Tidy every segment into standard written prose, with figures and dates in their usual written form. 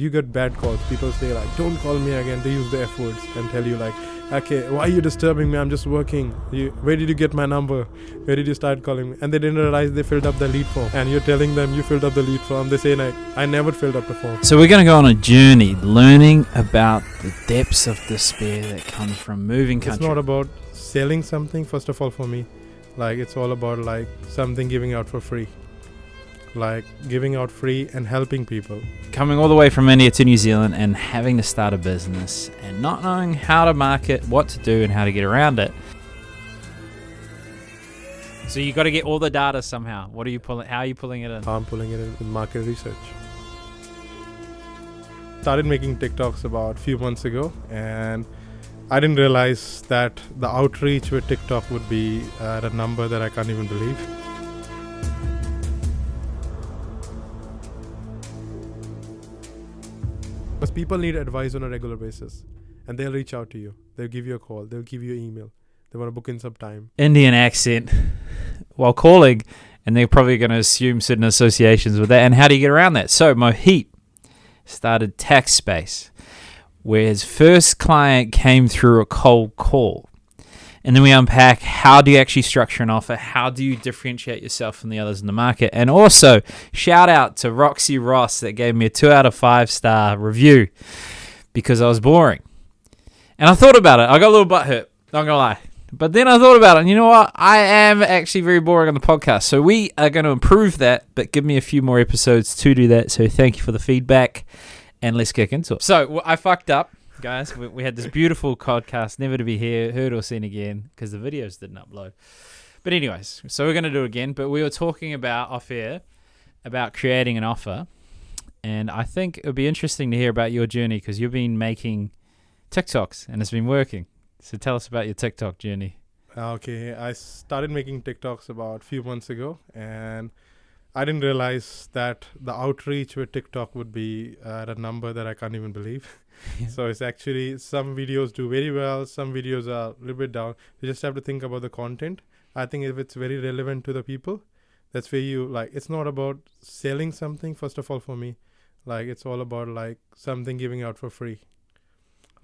You get bad calls. People say like, don't call me again. They use the F words and tell you like, okay, why are you disturbing me? I'm just working. Where did you get my number? Where did you start calling me? And they didn't realize they filled up the lead form. And you're telling them you filled up the lead form. They say like, I never filled up the form. So we're going to go on a journey learning about the depths of despair that comes from moving country. It's not about selling something, first of all, for me. Like, it's all about like something giving out for free. Like giving out free and helping people. Coming all the way from India to New Zealand and having to start a business and not knowing how to market, what to do and how to get around it. So you got to get all the data somehow. What are you pulling? How are you pulling it in? I'm pulling it in with market research. Started making TikToks about a few months ago, and I didn't realize that the outreach with TikTok would be at a number that I can't even believe. Because people need advice on a regular basis, and they'll reach out to you. They'll give you a call. They'll give you an email. They want to book in some time. Indian accent while calling, and they're probably going to assume certain associations with that. And how do you get around that? So Mohit started Tax Space, where his first client came through a cold call. And then we unpack how do you actually structure an offer? How do you differentiate yourself from the others in the market? And also, shout out to Roxy Ross that gave me a 2 out of 5 star review because I was boring. And I thought about it. I got a little butthurt, not going to lie. But then I thought about it, and you know what? I am actually very boring on the podcast. So we are going to improve that, but give me a few more episodes to do that. So thank you for the feedback, and let's kick into it. So I fucked up. Guys, we had this beautiful podcast, never to be heard or seen again, because the videos didn't upload. But anyways, so we're going to do it again. But we were talking about off air about creating an offer, and I think it would be interesting to hear about your journey because you've been making TikToks and it's been working. So tell us about your TikTok journey. Okay, I started making TikToks about a few months ago, and I didn't realize that the outreach with TikTok would be at a number that I can't even believe. Yeah. So it's actually, some videos do very well, some videos are a little bit down. You just have to think about the content. I think if it's very relevant to the people, that's where you like, it's not about selling something, first of all, for me. Like, it's all about like something giving out for free.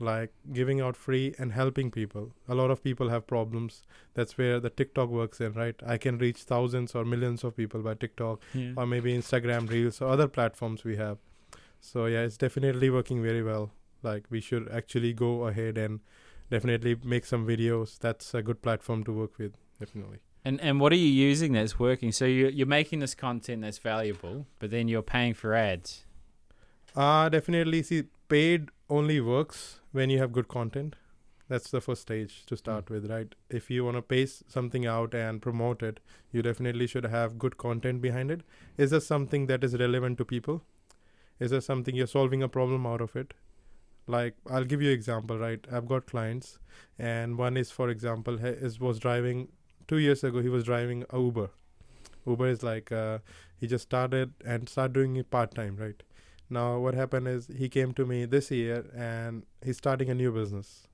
Like giving out free and helping people. A lot of people have problems. That's where the TikTok works in, right? I can reach thousands or millions of people by TikTok, or maybe Instagram Reels or other platforms we have. So yeah, it's definitely working very well. Like, we should actually go ahead and definitely make some videos. That's a good platform to work with, definitely. And what are you using that's working? So you're making this content that's valuable, but then you're paying for ads. Definitely. See, paid only works when you have good content. That's the first stage to start with, right? If you want to pay something out and promote it, you definitely should have good content behind it. Is there something that is relevant to people? Is there something you're solving a problem out of it? Like, I'll give you an example, right? I've got clients, and one is, for example, was driving 2 years ago. He was driving a Uber. Uber is like, he just started doing it part-time, right? Now, what happened is he came to me this year and he's starting a new business.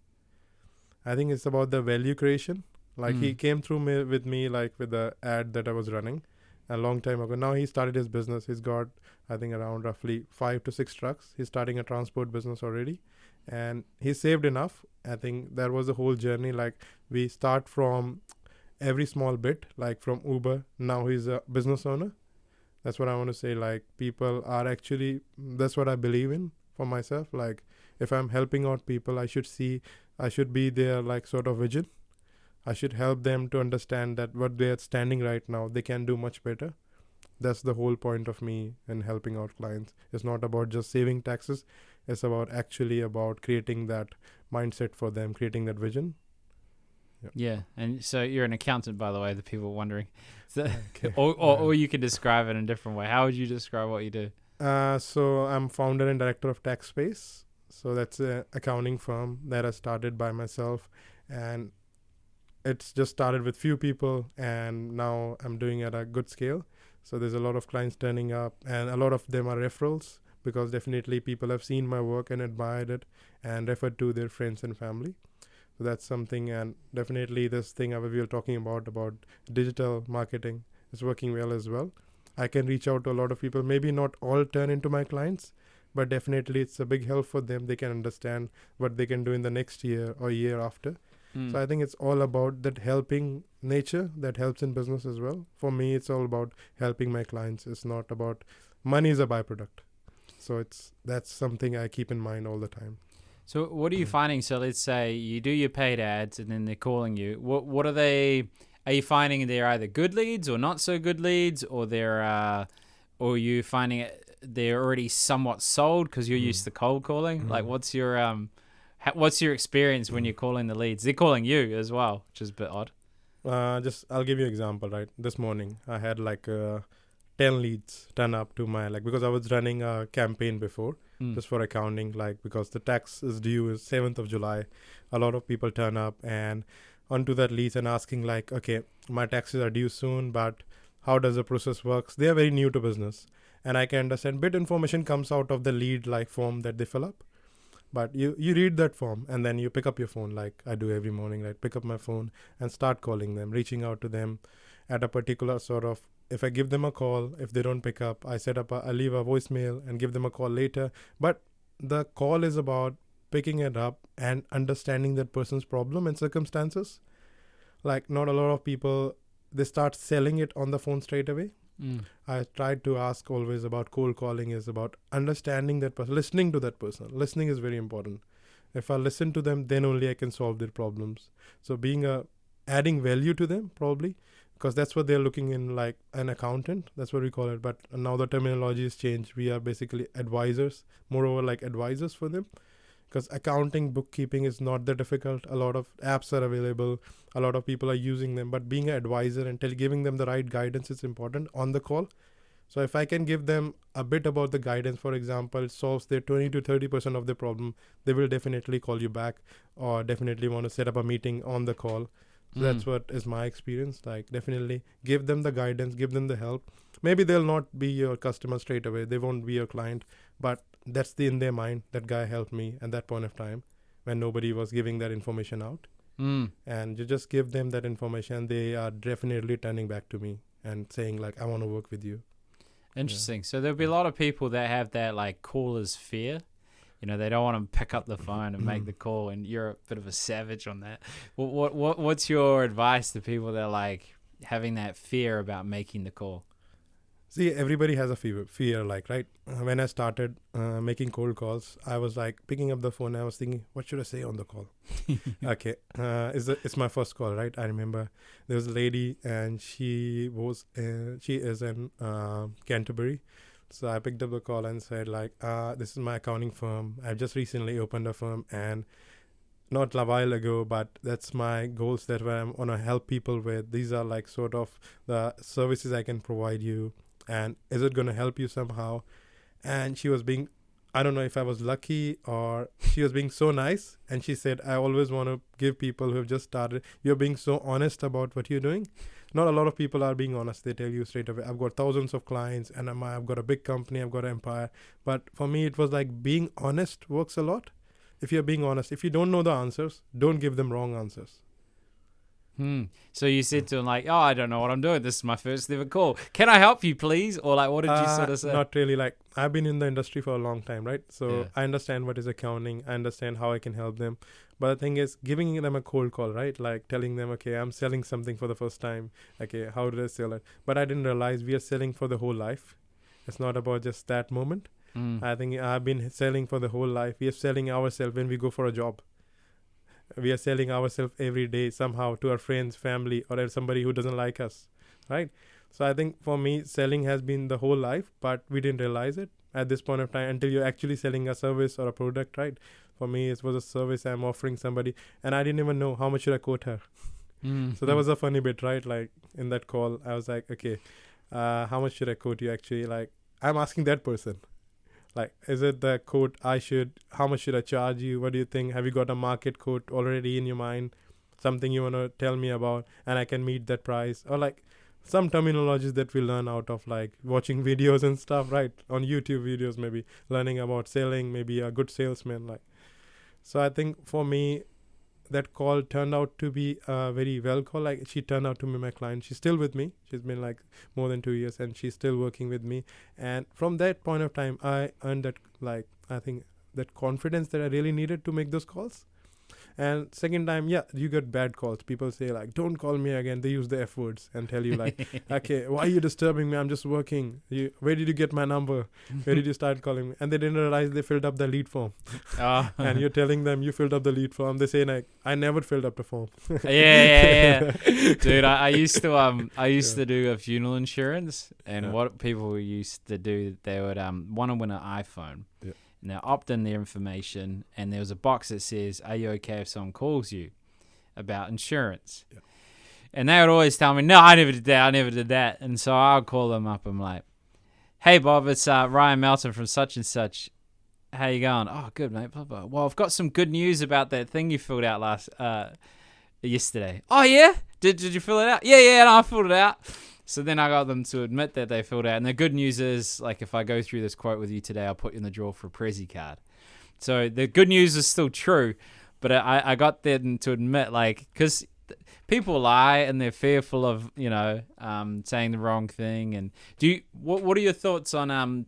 I think it's about the value creation. Like, he came through with me, like with the ad that I was running a long time ago. Now he started his business. He's got, I think, around roughly 5 to 6 trucks. He's starting a transport business already, and he saved enough. I think that was the whole journey. Like, we start from every small bit, like from Uber. Now he's a business owner. That's what I want to say. Like, people are actually, that's what I believe in for myself. Like, if I'm helping out people, I should be their like sort of vision. I should help them to understand that what they're standing right now, they can do much better. That's the whole point of me in helping out clients. It's not about just saving taxes. It's about creating that mindset for them, creating that vision. Yep. Yeah, and so you're an accountant, by the way, the people wondering. So, or you can describe it in a different way. How would you describe what you do? So I'm founder and director of Tax Space. So that's an accounting firm that I started by myself, and it's just started with few people, and now I'm doing it at a good scale. So there's a lot of clients turning up, and a lot of them are referrals, because definitely people have seen my work and admired it and referred to their friends and family. So that's something, and definitely this thing we were talking about digital marketing is working well as well. I can reach out to a lot of people, maybe not all turn into my clients, but definitely it's a big help for them. They can understand what they can do in the next year or year after. Mm. So I think it's all about that helping nature that helps in business as well. For me, it's all about helping my clients. It's not about money is a byproduct. So that's something I keep in mind all the time. So what are you finding? So let's say you do your paid ads and then they're calling you. What are they? Are you finding they're either good leads or not so good leads, or or you finding they're already somewhat sold because you're used to cold calling? Like, what's your experience when you're calling the leads? They're calling you as well, which is a bit odd. I'll give you an example, right? This morning I had like 10 leads turn up to my, like, because I was running a campaign before just for accounting, like, because the tax is due is 7th of July. A lot of people turn up and onto that leads and asking like, okay, my taxes are due soon, but how does the process works? They are very new to business, and I can understand bit information comes out of the lead like form that they fill up. But you read that form and then you pick up your phone, like I do every morning, right? Pick up my phone and start calling them, reaching out to them at a particular sort of, if I give them a call, if they don't pick up, I leave a voicemail and give them a call later. But the call is about picking it up and understanding that person's problem and circumstances. Like, not a lot of people, they start selling it on the phone straight away. I tried to ask always about cold calling is about understanding that person, listening to that person. Listening is very important. If I listen to them, then only I can solve their problems. So adding value to them, probably, because that's what they're looking in, like an accountant. That's what we call it. But now the terminology has changed. We are basically advisors, moreover like advisors for them. Because accounting, bookkeeping is not that difficult. A lot of apps are available. A lot of people are using them. But being an advisor and giving them the right guidance is important on the call. So if I can give them a bit about the guidance, for example, it solves their 20 to 30% of the problem, they will definitely call you back or definitely want to set up a meeting on the call. So that's what is my experience. Like, definitely give them the guidance, give them the help. Maybe they'll not be your customer straight away. They won't be your client, but that's in their mind. That guy helped me at that point of time when nobody was giving that information out. And you just give them that information. They are definitely turning back to me and saying like, I want to work with you. Interesting. So there'll be a lot of people that have that like caller's fear. You know, they don't want to pick up the phone and make the call, and you're a bit of a savage on that. What's your advice to people that are like having that fear about making the call? See, everybody has a fear, like, right? When I started making cold calls, I was like picking up the phone. I was thinking, what should I say on the call? Okay, it's my first call, right? I remember there was a lady, and she is in Canterbury. So I picked up the call and said like, this is my accounting firm. I've just recently opened a firm, and not a while ago, but that's my goals that I want to help people with. These are like sort of the services I can provide you. And is it going to help you somehow? And she was being, I don't know if I was lucky or she was being so nice. And she said, I always want to give people who have just started, you're being so honest about what you're doing. Not a lot of people are being honest. They tell you straight away, I've got thousands of clients and I've got a big company, I've got an empire. But for me, it was like being honest works a lot. If you're being honest, if you don't know the answers, don't give them wrong answers. So you said to him like, oh, I don't know what I'm doing. This is my first ever call. Can I help you, please? Or like, what did you sort of say? Not really. Like, I've been in the industry for a long time, right? So I understand what is accounting. I understand how I can help them. But the thing is, giving them a cold call, right? Like telling them, okay, I'm selling something for the first time. Okay, how did I sell it? But I didn't realize we are selling for the whole life. It's not about just that moment. I think I've been selling for the whole life. We are selling ourselves when we go for a job. We are selling ourselves every day somehow to our friends, family, or somebody who doesn't like us, right? So I think for me, selling has been the whole life, but we didn't realize it at this point of time until you're actually selling a service or a product, right? For me, it was a service I'm offering somebody, and I didn't even know how much should I quote her. So that was a funny bit, right? Like in that call, I was like, okay, how much should I quote you actually? Like, I'm asking that person. Like, is it the quote how much should I charge you? What do you think? Have you got a market quote already in your mind? Something you want to tell me about and I can meet that price? Or like some terminologies that we learn out of like watching videos and stuff, right? On YouTube videos, maybe learning about selling, maybe a good salesman. Like, so I think for me, that call turned out to be a very well call. Like, she turned out to be my client. She's still with me. She's been like more than 2 years, and she's still working with me. And from that point of time, I earned that, like, I think that confidence that I really needed to make those calls. And second time, yeah, you get bad calls. People say like, don't call me again. They use the F words and tell you like, okay, why are you disturbing me? I'm just working. Where did you get my number? Where did you start calling me? And they didn't realize they filled up the lead form. And you're telling them you filled up the lead form. They say like, I never filled up the form. Yeah. Dude, I used to do a funeral insurance, and what people used to do, they would want to win an iPhone. Yeah. Now, opt in their information, and there was a box that says, are you okay if someone calls you about insurance? Yeah. And they would always tell me, no, I never did that. And so I'll call them up. I'm like, hey, Bob, it's Ryan Melton from such and such. How you going? Oh, good, mate. Blah, blah. Well, I've got some good news about that thing you filled out yesterday. Oh, yeah? Did you fill it out? Yeah, no, I filled it out. So then I got them to admit that they filled out. And the good news is, like, if I go through this quote with you today, I'll put you in the draw for a Prezi card. So the good news is still true, but I got them to admit, like, because people lie and they're fearful of, saying the wrong thing. And what are your thoughts on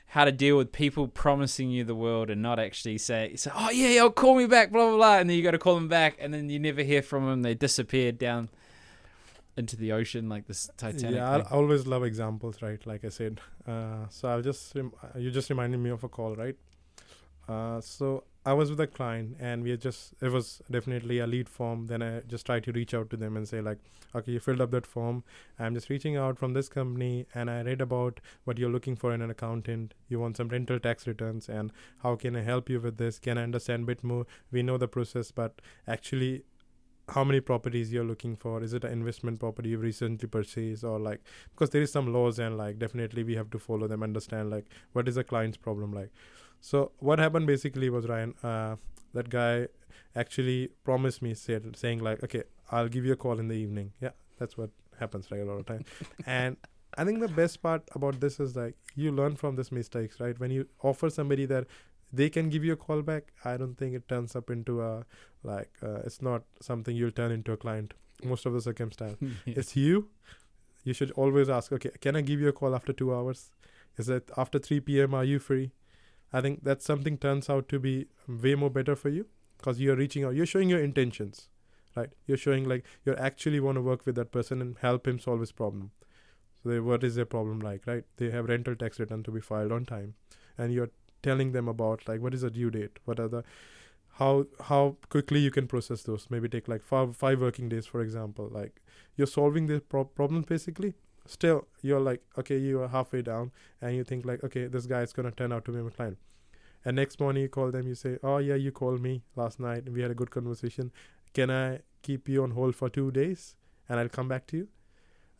how to deal with people promising you the world and not actually say, oh, yeah, call me back, blah, blah, blah. And then you got to call them back, and then you never hear from them. They disappeared down into the ocean like this Titanic. Yeah, I always love examples, right? Like I said. So I'll just you just reminded me of a call, right? So I was with a client, and it was definitely a lead form. Then I just tried to reach out to them and say like, okay, you filled up that form. I'm just reaching out from this company, and I read about what you're looking for in an accountant. You want some rental tax returns, and how can I help you with this? Can I understand a bit more? We know the process, but actually, how many properties you're looking for? Is it an investment property you've recently purchased, or like, because there is some laws, and like definitely we have to follow them, understand like what is the client's problem like. So what happened basically was, Ryan, that guy actually promised me, saying like, okay, I'll give you a call in the evening. Yeah, that's what happens, right, a lot of time. And I think the best part about this is like, you learn from these mistakes, right? When you offer somebody that they can give you a call back, I don't think it turns up into it's not something you'll turn into a client most of the circumstance. It's you should always ask, okay, can I give you a call after 2 hours? Is it after 3 p.m. are you free? I think that's something turns out to be way more better for you, because you're reaching out, you're showing your intentions, right? You're showing like you actually want to work with that person and help him solve his problem. So what is their problem like, right? They have rental tax return to be filed on time, and you're telling them about like what is the due date, what are the how quickly you can process those. Maybe take like 5 working days, for example. Like, you're solving the problem basically. Still, you're like, okay, you are halfway down, and you think like, okay, this guy is gonna turn out to be my client. And next morning you call them, you say, oh yeah, you called me last night and we had a good conversation. Can I keep you on hold for 2 days and I'll come back to you?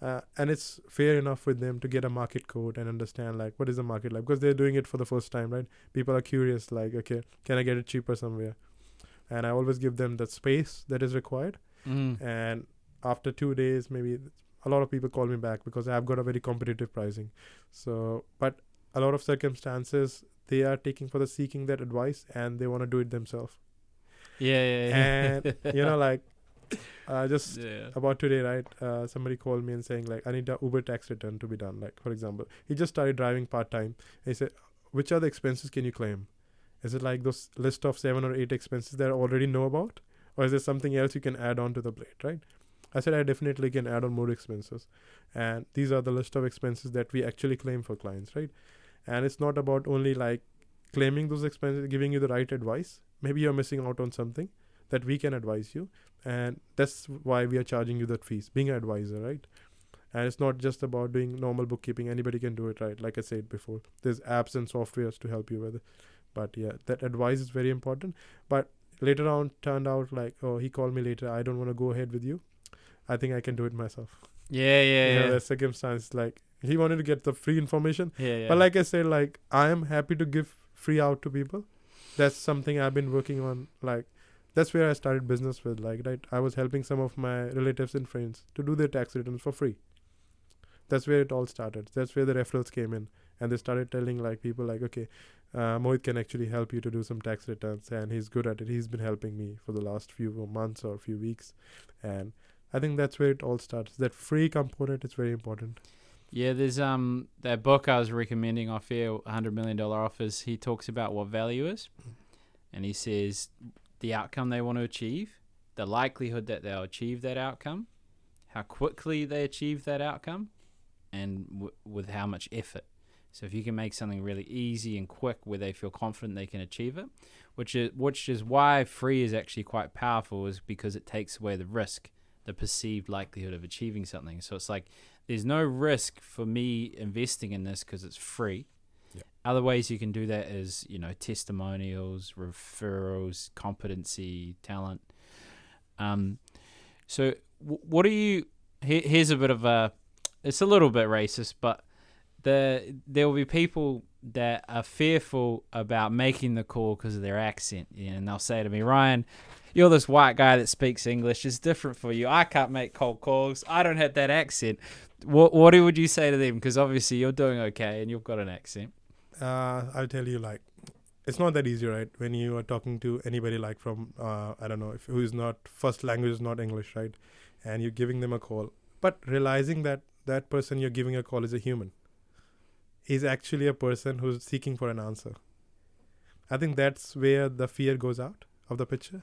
And it's fair enough with them to get a market code and understand like what is the market like, because they're doing it for the first time, right? People are curious, like, okay, can I get it cheaper somewhere? And I always give them the space that is required. And after 2 days, maybe a lot of people call me back because I've got a very competitive pricing. So, but a lot of circumstances, they are seeking that advice, and they want to do it themselves. Yeah. And like about today, right? Somebody called me and saying like, I need a Uber tax return to be done. Like, for example, he just started driving part-time. He said, which other expenses can you claim? Is it like those list of 7 or 8 expenses that I already know about? Or is there something else you can add on to the plate, right? I said, I definitely can add on more expenses. And these are the list of expenses that we actually claim for clients, right? And it's not about only like claiming those expenses, giving you the right advice. Maybe you're missing out on something that we can advise you. And that's why we are charging you that fees, being an advisor, right? And it's not just about doing normal bookkeeping. Anybody can do it, right? Like I said before, there's apps and softwares to help you with it. But yeah, that advice is very important. But later on turned out like, oh, he called me later, I don't want to go ahead with you. I think I can do it myself. Yeah. The circumstance, like, he wanted to get the free information. Yeah. But like I said, like, I am happy to give free out to people. That's something I've been working on. Like, that's where I started business with. Like, right, I was helping some of my relatives and friends to do their tax returns for free. That's where it all started. That's where the referrals came in. And they started telling like people like, okay, Mohit can actually help you to do some tax returns, and he's good at it. He's been helping me for the last few months or few weeks, and I think that's where it all starts. That free component is very important. Yeah, there's that book I was recommending off here, $100 million Offers. He talks about what value is, and he says the outcome they want to achieve, the likelihood that they'll achieve that outcome, how quickly they achieve that outcome, and with how much effort. So if you can make something really easy and quick where they feel confident they can achieve it, which is why free is actually quite powerful, is because it takes away the risk, the perceived likelihood of achieving something. So it's like there's no risk for me investing in this because it's free. Yeah. Other ways you can do that is, testimonials, referrals, competency, talent. So what do you... Here's a bit of a... It's a little bit racist, but there will be people that are fearful about making the call because of their accent. And they'll say to me, Ryan, you're this white guy that speaks English. It's different for you. I can't make cold calls. I don't have that accent. What would you say to them? Because obviously you're doing okay and you've got an accent. I'll tell you, it's not that easy, right? When you are talking to anybody from, I don't know, who is not, first language is not English, right? And you're giving them a call. But realizing that that person you're giving a call is a human. He's actually a person who's seeking for an answer. I think that's where the fear goes out of the picture.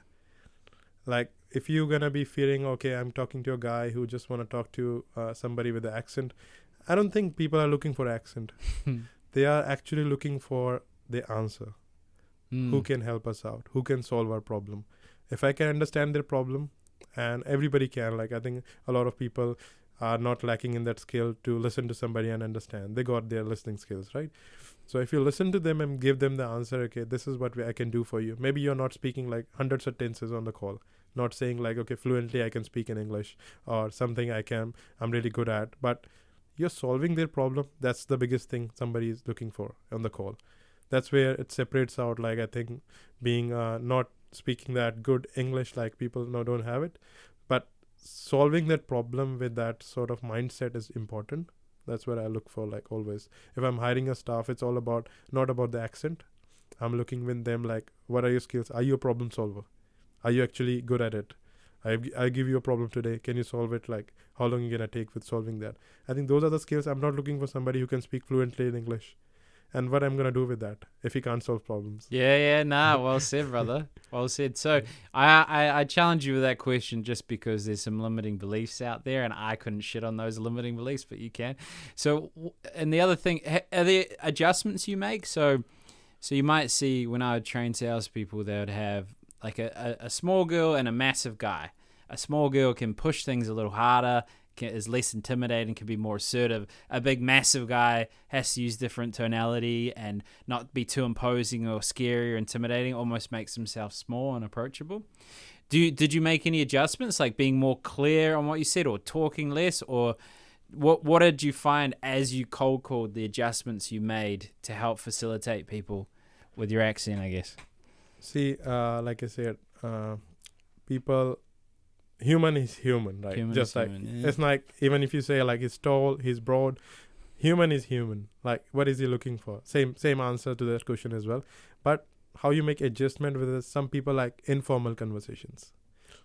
If you're going to be fearing, okay, I'm talking to a guy who just want to talk to somebody with an accent, I don't think people are looking for accent. They are actually looking for the answer. Who can help us out? Who can solve our problem? If I can understand their problem, and everybody can, I think a lot of people are not lacking in that skill to listen to somebody and understand. They got their listening skills, right? So if you listen to them and give them the answer, okay, this is what I can do for you. Maybe you're not speaking hundreds of tenses on the call, not saying okay, fluently I can speak in English or something I'm really good at, but you're solving their problem. That's the biggest thing somebody is looking for on the call. That's where it separates out, I think, being not speaking that good English, people now don't have it, but solving that problem with that sort of mindset is important. That's what I look for, always. If I'm hiring a staff, it's all not about the accent. I'm looking with them, what are your skills? Are you a problem solver? Are you actually good at it? I give you a problem today. Can you solve it? How long are you going to take with solving that? I think those are the skills. I'm not looking for somebody who can speak fluently in English. And what I'm going to do with that if he can't solve problems. Well said, brother. Well said. So I challenge you with that question just because there's some limiting beliefs out there and I couldn't shit on those limiting beliefs, but you can. So, and the other thing, are there adjustments you make? So you might see when I would train salespeople, they would have a small girl and a massive guy. A small girl can push things a little harder, is less intimidating, can be more assertive. A big, massive guy has to use different tonality and not be too imposing or scary or intimidating, almost makes himself small and approachable. Did you make any adjustments, being more clear on what you said or talking less? Or what did you find as you cold called, the adjustments you made to help facilitate people with your accent, I guess? See, like I said, people... Human is human, right? Human Just human, yeah. It's even if you say he's tall, he's broad, human is human. What is he looking for? Same answer to that question as well. But how you make adjustment with it, some people like informal conversations.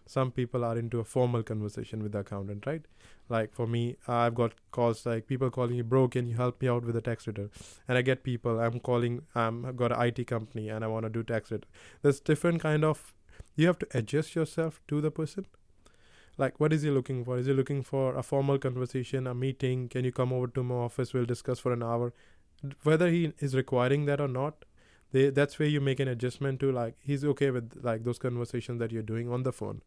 Some people are into a formal conversation with the accountant, right? For me, I've got calls people calling me, bro, can you help me out with the tax return? And I get people, I've got an IT company and I want to do tax return. There's different kind of, you have to adjust yourself to the person. What is he looking for? Is he looking for a formal conversation, a meeting? Can you come over to my office? We'll discuss for an hour. Whether he is requiring that or not, that's where you make an adjustment to he's okay with those conversations that you're doing on the phone.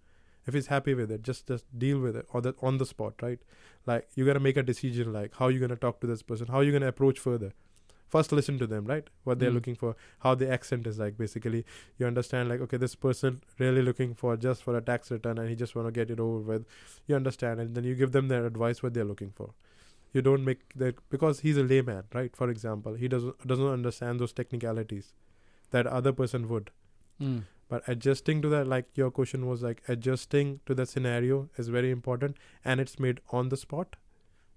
If he's happy with it, just deal with it on the spot, right? You got to make a decision how you're going to talk to this person, how you're going to approach further. First, listen to them, right? What they're looking for, how the accent is basically. You understand, okay, this person really looking for just for a tax return and he just want to get it over with. You understand, and then you give them their advice, what they're looking for. You don't make that, because he's a layman, right? For example, he doesn't understand those technicalities that other person would. But adjusting to that, your question was adjusting to the scenario is very important, and it's made on the spot.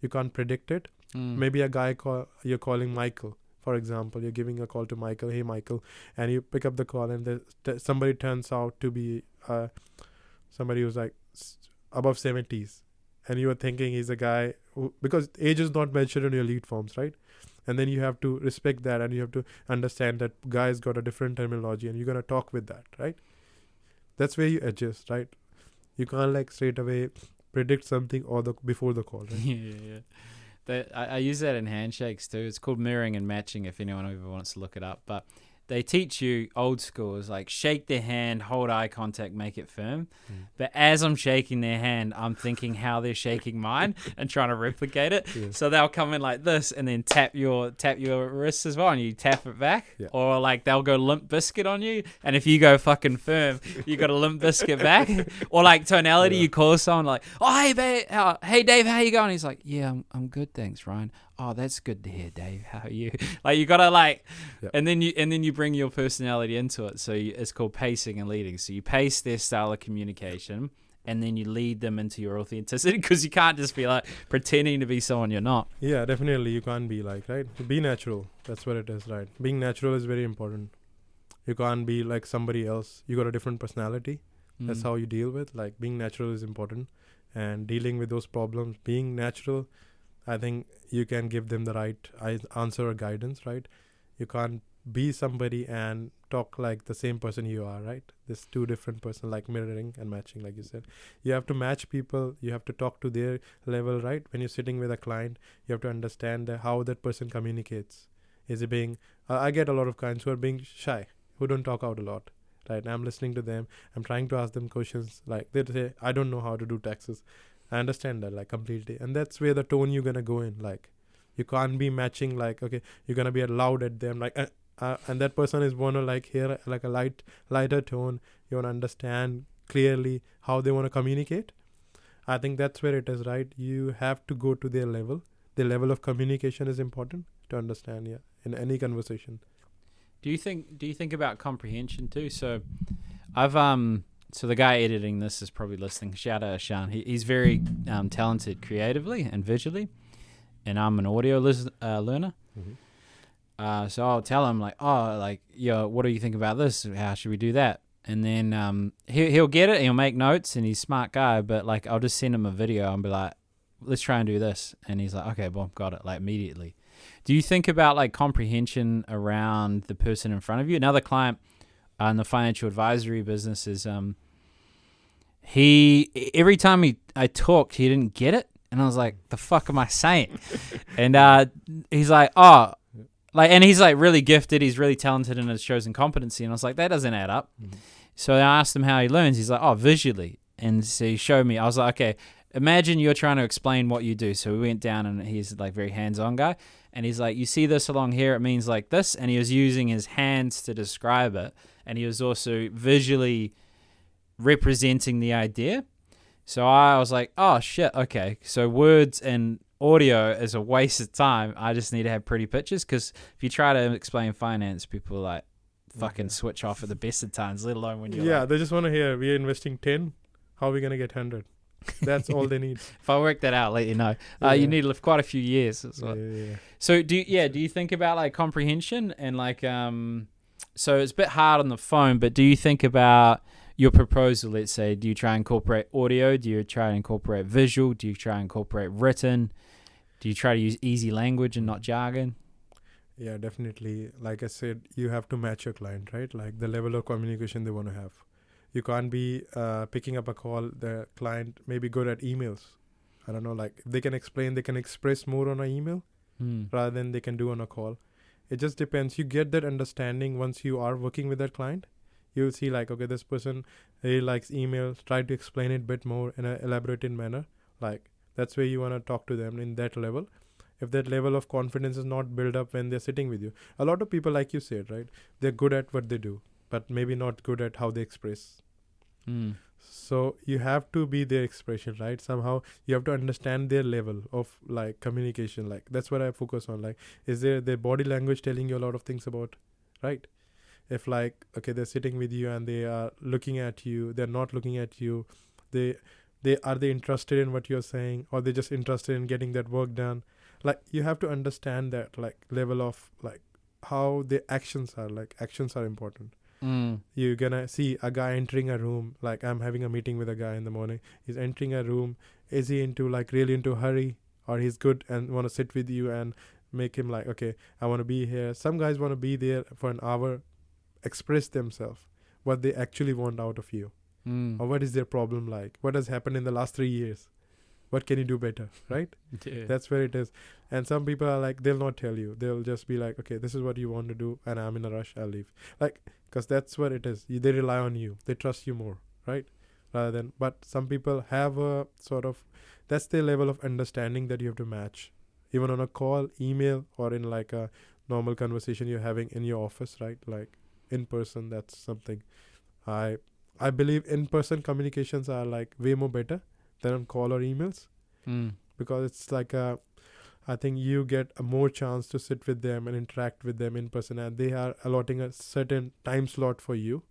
You can't predict it. Maybe a guy you're calling Michael, For example, you're giving a call to Michael, hey Michael, and you pick up the call, and somebody turns out to be somebody who's like above 70s, and you are thinking he's a guy who, because age is not mentioned in your lead forms, right? And then you have to respect that, and you have to understand that guy's got a different terminology, and you're gonna talk with that, right? That's where you adjust, right? You can't like straight away predict something or before the call, right? Yeah. I use that in handshakes too. It's called mirroring and matching if anyone ever wants to look it up. But they teach you old school is like shake their hand, hold eye contact, make it firm. But as I'm shaking their hand, I'm thinking how they're shaking mine and trying to replicate it. Yeah. So they'll come in like this and then tap your wrists as well, and you tap it back. Yeah. Or like they'll go limp biscuit on you, and if you go fucking firm, you got a limp biscuit back. Or like tonality, you call someone like, oh hey babe, hey Dave, how you going? He's like, yeah, I'm good, thanks, Ryan. Oh, that's good to hear, Dave. How are you? Like you gotta like, and then you bring your personality into it. So it's called pacing and leading. So you pace their style of communication, and then you lead them into your authenticity, because you can't just be like pretending to be someone you're not. Yeah, definitely you can't be like, right? Be natural. That's what it is, right? Being natural is very important. You can't be like somebody else. You got a different personality. That's how you deal with. Like being natural is important, and dealing with those problems. Being natural, I think you can give them the right answer or guidance, right? You can't be somebody and talk like the same person you are, right? There's two different person, like mirroring and matching, like you said. You have to match people. You have to talk to their level, right? When you're sitting with a client, you have to understand how that person communicates. Is it being, I get a lot of clients who are being shy, who don't talk out a lot, right? I'm listening to them. I'm trying to ask them questions. Like they say, I don't know how to do taxes. I understand that like completely. And that's where the tone you're going to go in. Like you can't be matching like, okay, you're going to be loud at them. Like, and that person is want to like hear like a lighter tone. You want to understand clearly how they want to communicate. I think that's where it is, right? You have to go to their level. The level of communication is important to understand, in any conversation. Do you think about comprehension too? So I've so the guy editing this is probably listening. Shout out to Sean. He's very talented creatively and visually, and I'm an audio learner. Mm-hmm. So I'll tell him like, oh, like, what do you think about this? How should we do that? And then he'll get it. He'll make notes, and he's a smart guy. But like, I'll just send him a video and be like, let's try and do this. And he's like, okay, boom, got it, like immediately. Do you think about like comprehension around the person in front of you? Another client in the financial advisory business is every time I talked, he didn't get it, and I was like, the fuck am I saying? And he's like, oh, like, and he's like really gifted, he's really talented in his chosen competency, and I was like, that doesn't add up. Mm-hmm. So I asked him how he learns. He's like, oh, visually. And so he showed me. I was like, okay, imagine you're trying to explain what you do. So we went down, and he's like very hands-on guy. And he's like, you see this along here, it means like this. And he was using his hands to describe it. And he was also visually representing the idea. So I was like, oh, shit, okay. So words and audio is a waste of time. I just need to have pretty pictures. Because if you try to explain finance, people like fucking switch off at the best of times, let alone when you're like, they just want to hear, we're investing 10. How are we going to get 100? That's all they need. If I work that out, let you know. You need to live quite a few years. So do you think about like comprehension and like so it's a bit hard on the phone, but do you think about your proposal? Let's say, do you try and incorporate audio? Do you try and incorporate visual? Do you try and incorporate written? Do you try to use easy language and not jargon? Yeah, definitely. Like I said, you have to match your client, right? Like the level of communication they want to have. You can't be picking up a call. The client may be good at emails. I don't know, like if they can explain, they can express more on an email rather than they can do on a call. It just depends. You get that understanding once you are working with that client. You'll see like, okay, this person really likes emails. Try to explain it a bit more in an elaborated manner. Like that's where you want to talk to them in that level. If that level of confidence is not built up when they're sitting with you. A lot of people, like you said, right? They're good at what they do, but maybe not good at how they express. So you have to be their expression, right? Somehow you have to understand their level of like communication. Like that's what I focus on. Like, is their body language telling you a lot of things about, right? If like, okay, they're sitting with you and they are looking at you, they're not looking at you. They interested in what you're saying, or they're just interested in getting that work done? Like you have to understand that like level of like how the actions are. Like, actions are important. Mm. You're gonna see a guy entering a room. Like, I'm having a meeting with a guy in the morning. He's entering a room. Is he into like really into a hurry, or he's good and want to sit with you and make him like, okay, I want to be here. Some guys want to be there for an hour, express themselves, what they actually want out of you, Mm. or what is their problem like, what has happened in the last 3 years, what can you do better, right? Yeah. That's where it is. And some people are like, they'll not tell you. They'll just be like, okay, this is what you want to do, and I'm in a rush, I'll leave. Like, because that's what it is. They rely on you. They trust you more, right? Rather than, but some people have a sort of, that's their level of understanding that you have to match. Even on a call, email, or in like a normal conversation you're having in your office, right? Like in person, that's something. I believe in-person communications are like way more better than on call or emails. Mm. Because it's like I think you get a more chance to sit with them and interact with them in person, and they are allotting a certain time slot for you.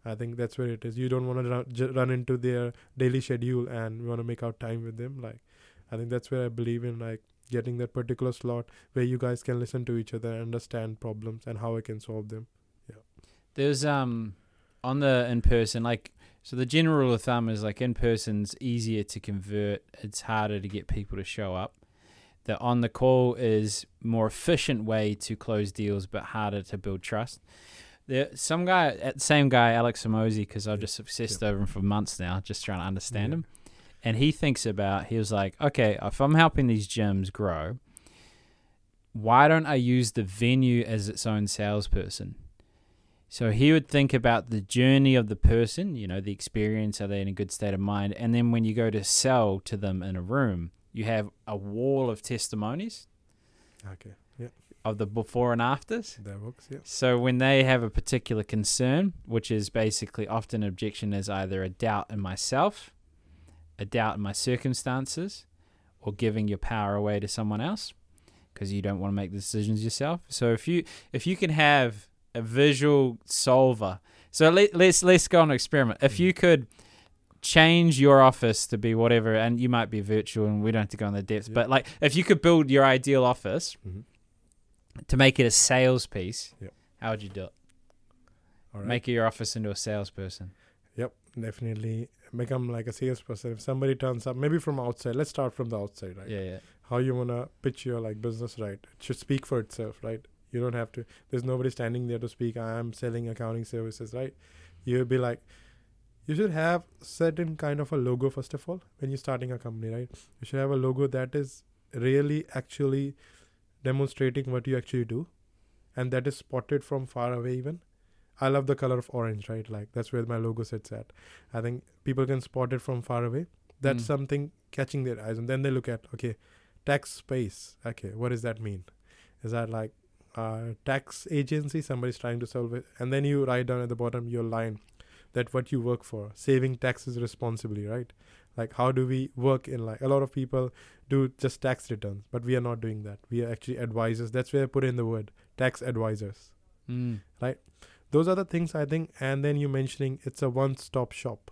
I think that's where it is. You don't want to run into their daily schedule and you want to make out time with them. Like, I think that's where I believe in, like, getting that particular slot where you guys can listen to each other and understand problems and how I can solve them. There's on the in-person, like, so the general rule of thumb is like in-person's easier to convert. It's harder to get people to show up. The on the call is more efficient way to close deals, but harder to build trust. There, same guy, Alex Samozi, because I've just obsessed over him for months now, just trying to understand him. And he was like, okay, if I'm helping these gyms grow, why don't I use the venue as its own salesperson? So he would think about the journey of the person, the experience, are they in a good state of mind? And then when you go to sell to them in a room, you have a wall of testimonies. Okay. Yeah. Of the before and afters. That works, yeah. So when they have a particular concern, which is basically often an objection is either a doubt in myself, a doubt in my circumstances, or giving your power away to someone else because you don't want to make the decisions yourself. So if you can have a visual solver. So let's go on an experiment. If you could change your office to be whatever, and you might be virtual and we don't have to go in the depths, but like if you could build your ideal office to make it a sales piece, how would you do it? All right. Make your office into a salesperson. Yep, definitely become like a salesperson. If somebody turns up, maybe from outside, let's start from the outside, right? Yeah. How you want to pitch your like business, right? It should speak for itself, right? You don't have to, there's nobody standing there to speak, I'm selling accounting services, right? You'll be like, you should have certain kind of a logo, first of all, when you're starting a company, right? You should have a logo that is really actually demonstrating what you actually do, and that is spotted from far away even. I love the color of orange, right? Like, that's where my logo sits at. I think people can spot it from far away. That's something catching their eyes. And then they look at, okay, tax space. Okay, what does that mean? Is that like tax agency, somebody's trying to solve it? And then you write down at the bottom your line that what you work for, saving taxes responsibly, right? Like, how do we work in, like, a lot of people do just tax returns, but we are not doing that. We are actually advisors. That's where I put in the word tax advisors, right? Those are the things I think. And then you mentioning it's a one-stop shop,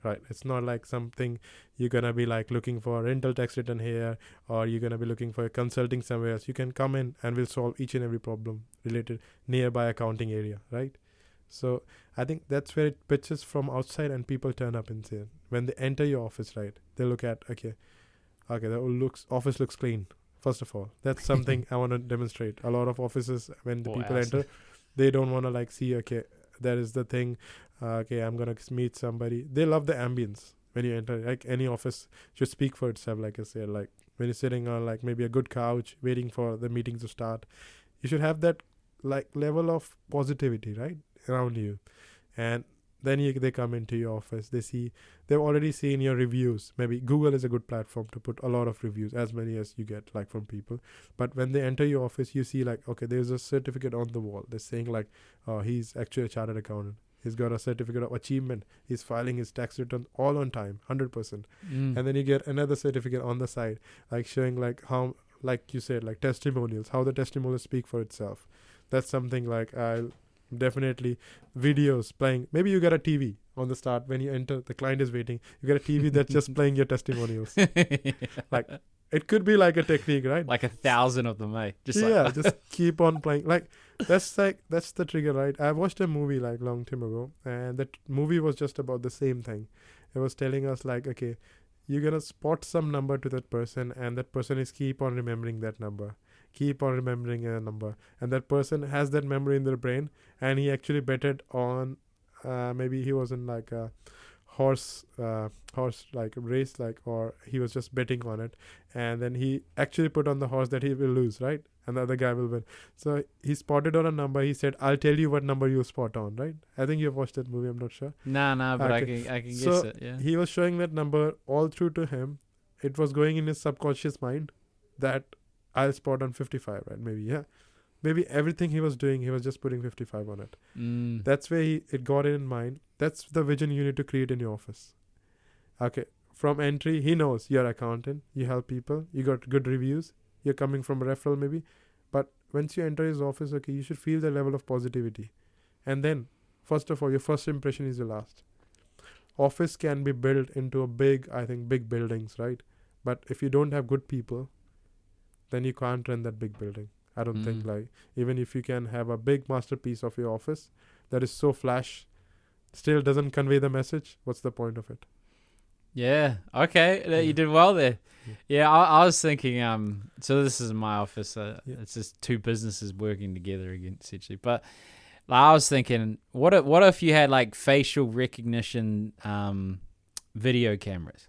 right? It's not like something you're going to be like looking for a rental tax return here, or you're going to be looking for a consulting somewhere else. You can come in and we'll solve each and every problem related nearby accounting area, right? So I think that's where it pitches from outside, and people turn up and say, when they enter your office, right, they look at, okay, the office looks clean. First of all, that's something I want to demonstrate. A lot of offices, when the people enter, they don't want to like see, okay, that is the thing. Okay, I'm going to meet somebody. They love the ambience when you enter. Like, any office should speak for itself. Like I said, like when you're sitting on like maybe a good couch waiting for the meeting to start, you should have that like level of positivity, right, around you. And then they come into your office. They've already seen your reviews. Maybe Google is a good platform to put a lot of reviews, as many as you get, like, from people. But when they enter your office, you see like, okay, there's a certificate on the wall. They're saying like, oh, he's actually a chartered accountant. He's got a certificate of achievement. He's filing his tax return all on time, 100%. And then you get another certificate on the side, like showing like how, like you said, like testimonials, how the testimonials speak for itself. That's something like I'll definitely videos playing. Maybe you got a TV on the start when you enter, the client is waiting. You got a TV that's just playing your testimonials. Like, it could be like a technique, right? Like 1,000 of them, eh? Just yeah, like just keep on playing. That's the trigger, right? I watched a movie like long time ago, and that movie was just about the same thing. It was telling us like, okay, you're gonna spot some number to that person, and that person is keep on remembering that number, keep on remembering a number, and that person has that memory in their brain, and he actually betted on, maybe he was in like a horse like race, like, or he was just betting on it, and then he actually put on the horse that he will lose, right, and the other guy will win. So he spotted on a number. He said, I'll tell you what number you spot on, right? I think you've watched that movie, I'm not sure. no, but Okay. I can guess So it. Yeah. he was showing that number all through to him. It was going in his subconscious mind that I'll spot on 55, right? Maybe everything he was doing, he was just putting 55 on it. That's where it got it in mind. That's the vision you need to create in your office. Okay. From entry, he knows you're accountant, you help people, you got good reviews, you're coming from a referral maybe. But once you enter his office, okay, you should feel the level of positivity. And then, first of all, your first impression is your last. Office can be built into big buildings, right? But if you don't have good people, then you can't run that big building. I don't think, like, even if you can have a big masterpiece of your office that is so flash, still doesn't convey the message, what's the point of it? Yeah. Okay. You did well there. Yeah. I was thinking. So this is my office. It's just two businesses working together again, essentially. But I was thinking, what if you had like facial recognition, video cameras?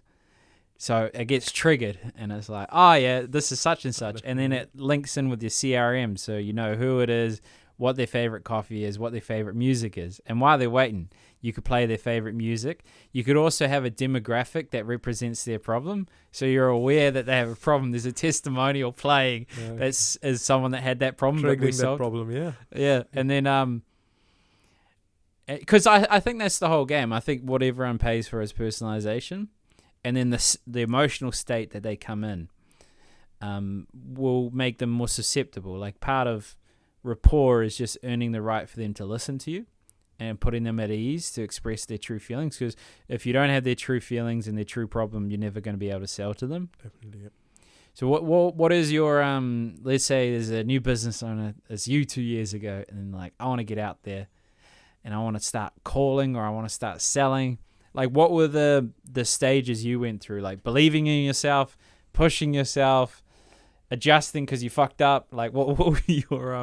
So it gets triggered, and it's like, oh yeah, this is such and such, and then it links in with your CRM, so you know who it is, what their favorite coffee is, what their favorite music is, and while they're waiting, you could play their favorite music. You could also have a demographic that represents their problem, so you're aware that they have a problem. There's a testimonial playing that's as someone that had that problem, Triggering that problem, yeah, and then because I think that's the whole game. I think what everyone pays for is personalization. And then the emotional state that they come in will make them more susceptible. Like part of rapport is just earning the right for them to listen to you and putting them at ease to express their true feelings. Because if you don't have their true feelings and their true problem, you're never going to be able to sell to them. Definitely, yeah. So what is your let's say there's a new business owner, it's you 2 years ago, and like I want to get out there and I want to start calling or I want to start selling. Like, what were the stages you went through? Like, believing in yourself, pushing yourself, adjusting because you fucked up. Like, what were your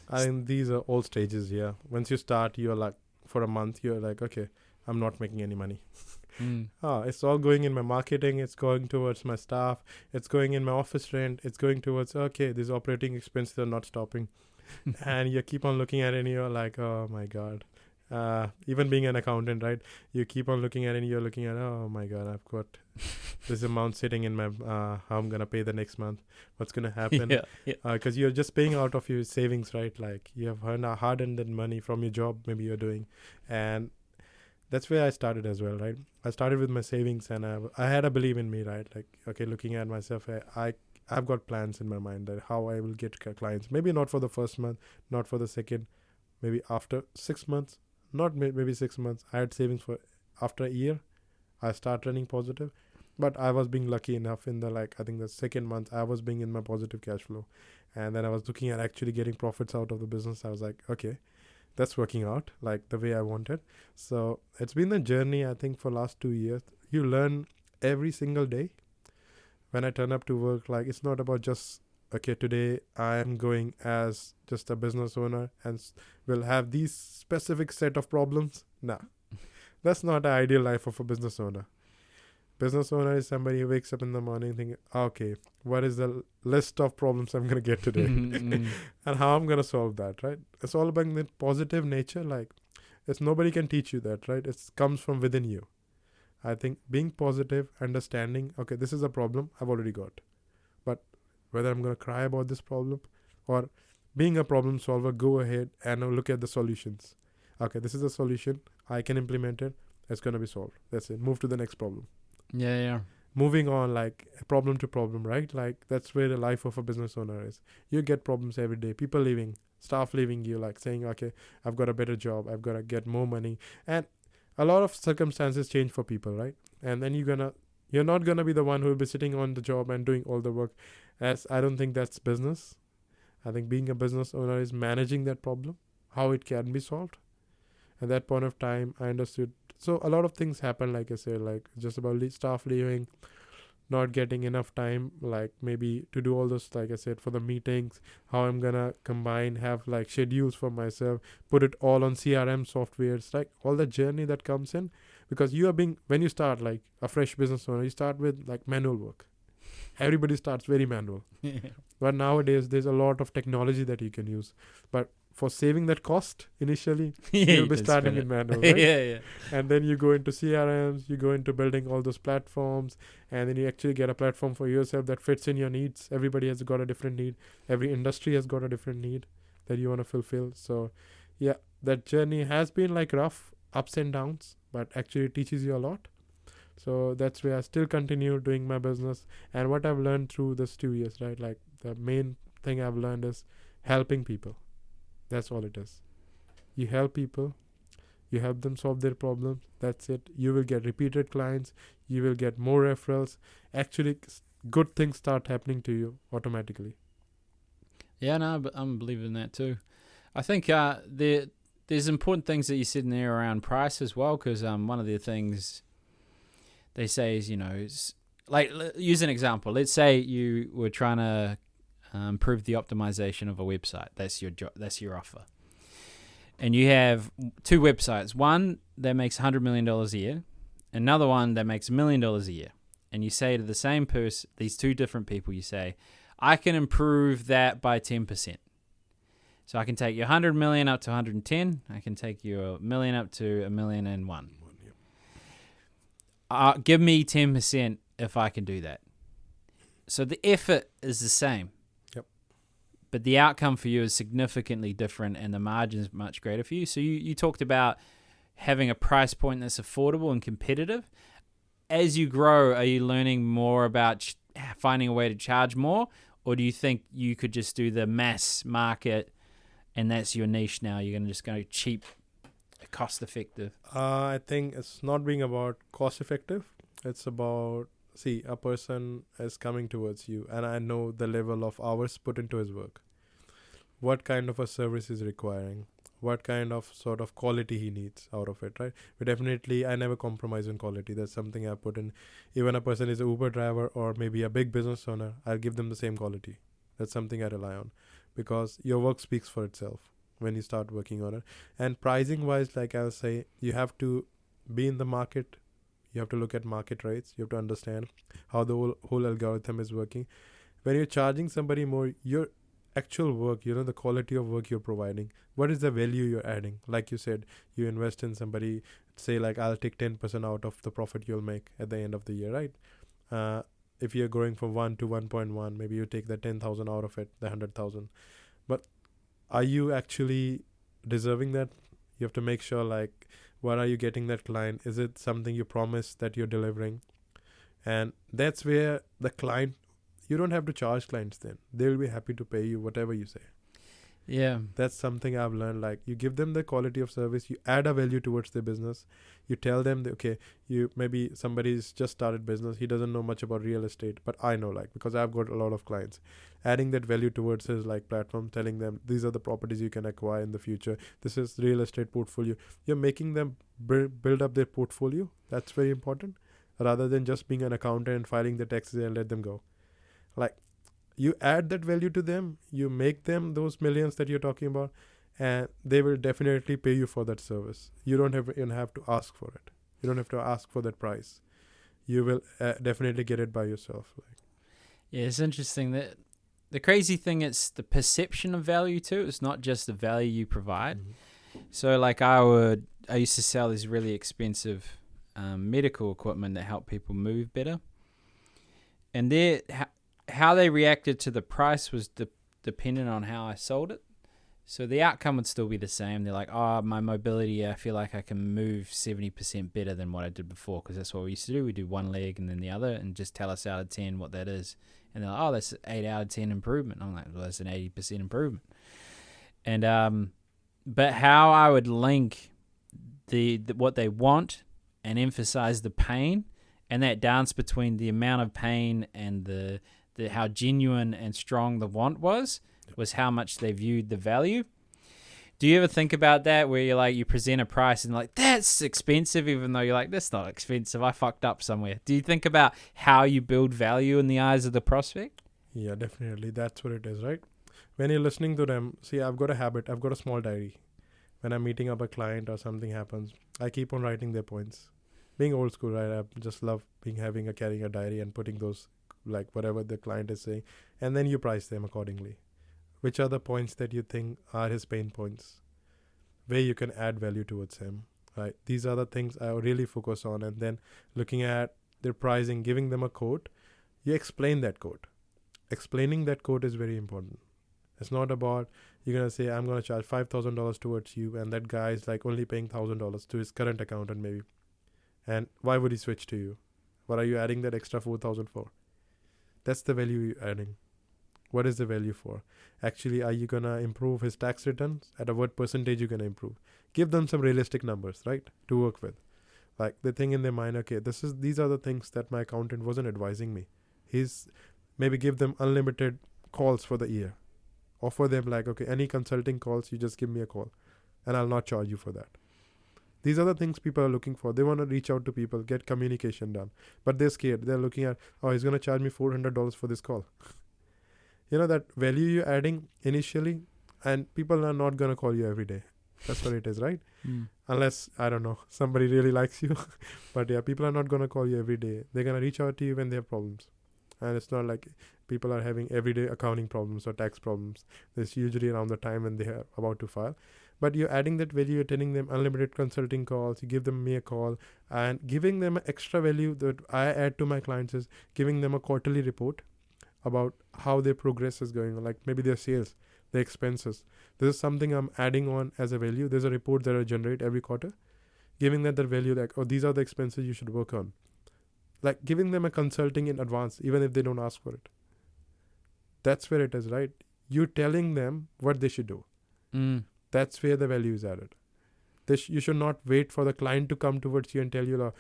I think these are all stages. Yeah. Once you start, you're like, for a month, you're like, okay, I'm not making any money. It's all going in my marketing. It's going towards my staff. It's going in my office rent. It's going towards, okay, these operating expenses are not stopping. And you keep on looking at it and you're like, oh my God. Even being an accountant, right? You keep on looking at it and you're looking at, oh my God, I've got this amount sitting in my, how I'm going to pay the next month. What's going to happen? Because you're just paying out of your savings, right? Like you have hard-earned that money from your job, maybe you're doing. And that's where I started as well, right? I started with my savings and I had a belief in me, right? Like, okay, looking at myself, I've got plans in my mind that how I will get clients. Maybe not for the first month, not for the second, maybe after 6 months. Not maybe 6 months. I had savings for after a year. I start running positive, but I was being lucky enough in the I think the second month I was being in my positive cash flow, and then I was looking at actually getting profits out of the business. I was like, okay, that's working out like the way I wanted. So it's been a journey. I think for last 2 years, you learn every single day. When I turn up to work, like it's not about just okay, today I am going as just a business owner and will have these specific set of problems. Nah, that's not the ideal life of a business owner. Business owner is somebody who wakes up in the morning thinking, okay, what is the list of problems I'm going to get today and how I'm going to solve that, right? It's all about the positive nature. Like it's nobody can teach you that, right? It comes from within you. I think being positive, understanding, okay, this is a problem I've already got. But whether I'm going to cry about this problem or being a problem solver, go ahead and look at the solutions. Okay, this is a solution. I can implement it. It's going to be solved. That's it. Move to the next problem. Yeah. Moving on, like problem to problem, right? Like that's where the life of a business owner is. You get problems every day. People leaving, staff leaving you, like saying, okay, I've got a better job. I've got to get more money. And a lot of circumstances change for people, right? And then you're going to You're not going to be the one who will be sitting on the job and doing all the work. As I don't think that's business. I think being a business owner is managing that problem, how it can be solved. At that point of time, I understood. So a lot of things happen, like I said, like just about staff leaving, not getting enough time, like maybe to do all this, like I said, for the meetings, how I'm gonna combine, have like schedules for myself, put it all on CRM softwares, like all the journey that comes in. Because when you start like a fresh business owner, you start with like manual work. Everybody starts very manual. But nowadays, there's a lot of technology that you can use. But for saving that cost initially, you'll be starting in manual, right? Yeah. And then you go into CRMs, you go into building all those platforms, and then you actually get a platform for yourself that fits in your needs. Everybody has got a different need. Every industry has got a different need that you want to fulfill. So, yeah, that journey has been like rough, ups and downs, but actually it teaches you a lot. So that's where I still continue doing my business. And what I've learned through this 2 years, right? Like the main thing I've learned is helping people. That's all it is. You help people. You help them solve their problems. That's it. You will get repeated clients. You will get more referrals. Actually, good things start happening to you automatically. Yeah, no, but I'm believing that too. I think there's important things that you said in there around price as well, because one of the things they say is, like, use an example. Let's say you were trying to improve the optimization of a website. That's your offer. And you have two websites. One that makes $100 million a year. Another one that makes $1 million a year. And you say to the same person, these two different people, you say, I can improve that by 10%. So I can take your 100 million up to 110. I can take your million up to 1,000,001. Give me 10% if I can do that. So the effort is the same. Yep. But the outcome for you is significantly different, and the margin is much greater for you. So you talked about having a price point that's affordable and competitive. As you grow, are you learning more about finding a way to charge more? Or do you think you could just do the mass market and that's your niche now? You're going to just go cheap, cost effective? I think it's not being about cost effective. It's about, a person is coming towards you and I know the level of hours put into his work. What kind of a service is requiring? What kind of sort of quality he needs out of it, right? But definitely, I never compromise on quality. That's something I put in. Even a person is an Uber driver or maybe a big business owner, I'll give them the same quality. That's something I rely on because your work speaks for itself when you start working on it. And pricing wise, like I'll say, you have to be in the market. You have to look at market rates. You have to understand how the whole algorithm is working. When you're charging somebody more, your actual work, the quality of work you're providing, what is the value you're adding? Like you said, you invest in somebody, say like I'll take 10% out of the profit you'll make at the end of the year, right? If you're growing from 1 to 1.1, maybe you take the 10,000 out of it, the 100,000. But are you actually deserving that? You have to make sure, like, what are you getting that client? Is it something you promised that you're delivering? And that's where the client, you don't have to charge clients then. They'll be happy to pay you whatever you say. Yeah. That's something I've learned. Like, you give them the quality of service, you add a value towards their business. You tell them that, okay, maybe somebody's just started business. He doesn't know much about real estate, but I know, like, because I've got a lot of clients. Adding that value towards his like platform, telling them these are the properties you can acquire in the future. This is real estate portfolio. You're making them build up their portfolio. That's very important. Rather than just being an accountant and filing the taxes and let them go. Like, you add that value to them, you make them those millions that you're talking about, and they will definitely pay you for that service. You don't even have to ask for it. You don't have to ask for that price. You will definitely get it by yourself. Yeah, it's interesting that the crazy thing is the perception of value too. It's not just the value you provide. Mm-hmm. So like I used to sell this really expensive medical equipment that helped people move better. And how they reacted to the price was dependent on how I sold it. So the outcome would still be the same. They're like, oh, my mobility, I feel like I can move 70% better than what I did before, because that's what we used to do. We do one leg and then the other and just tell us out of 10 what that is. And they're like, oh, that's 8 out of 10 improvement. I'm like, well, that's an 80% improvement. And but how I would link the what they want and emphasize the pain and that dance between the amount of pain and the how genuine and strong the want was how much they viewed the value. Do you ever think about that where you're like, you present a price and like, that's expensive, even though you're like, that's not expensive, I fucked up somewhere? Do you think about how you build value in the eyes of the prospect? Yeah, definitely. That's what it is, right? When you're listening to them, see, I've got a habit. I've got a small diary. When I'm meeting up a client or something happens, I keep on writing their points. Being old school, right? I just love carrying a diary and putting those, like whatever the client is saying, and then you price them accordingly. Which are the points that you think are his pain points, where you can add value towards him, right? These are the things I really focus on. And then looking at their pricing, giving them a quote, you explain that quote. Explaining that quote is very important. It's not about you're going to say, I'm going to charge $5,000 towards you, and that guy is like only paying $1,000 to his current accountant maybe. And why would he switch to you? What are you adding that extra $4,000 for? That's the value you're adding. What is the value for? Actually, are you going to improve his tax returns? At a what percentage you're going to improve? Give them some realistic numbers, right, to work with. Like the thing in their mind, okay, these are the things that my accountant wasn't advising me. Maybe give them unlimited calls for the year. Offer them like, okay, any consulting calls, you just give me a call and I'll not charge you for that. These are the things people are looking for. They want to reach out to people, get communication done. But they're scared. They're looking at, oh, he's going to charge me $400 for this call. You know, that value you're adding initially, and people are not going to call you every day. That's what it is, right? Unless, I don't know, somebody really likes you. But yeah, people are not going to call you every day. They're going to reach out to you when they have problems. And it's not like people are having everyday accounting problems or tax problems. It's usually around the time when they are about to file. But you're adding that value, you're telling them unlimited consulting calls, you give them me a call, and giving them extra value that I add to my clients is giving them a quarterly report about how their progress is going on, like maybe their sales, their expenses. This is something I'm adding on as a value. There's a report that I generate every quarter, giving them the value like, oh, these are the expenses you should work on. Like giving them a consulting in advance, even if they don't ask for it. That's where it is, right? You telling them what they should do. That's where the value is added. You should not wait for the client to come towards you and tell you,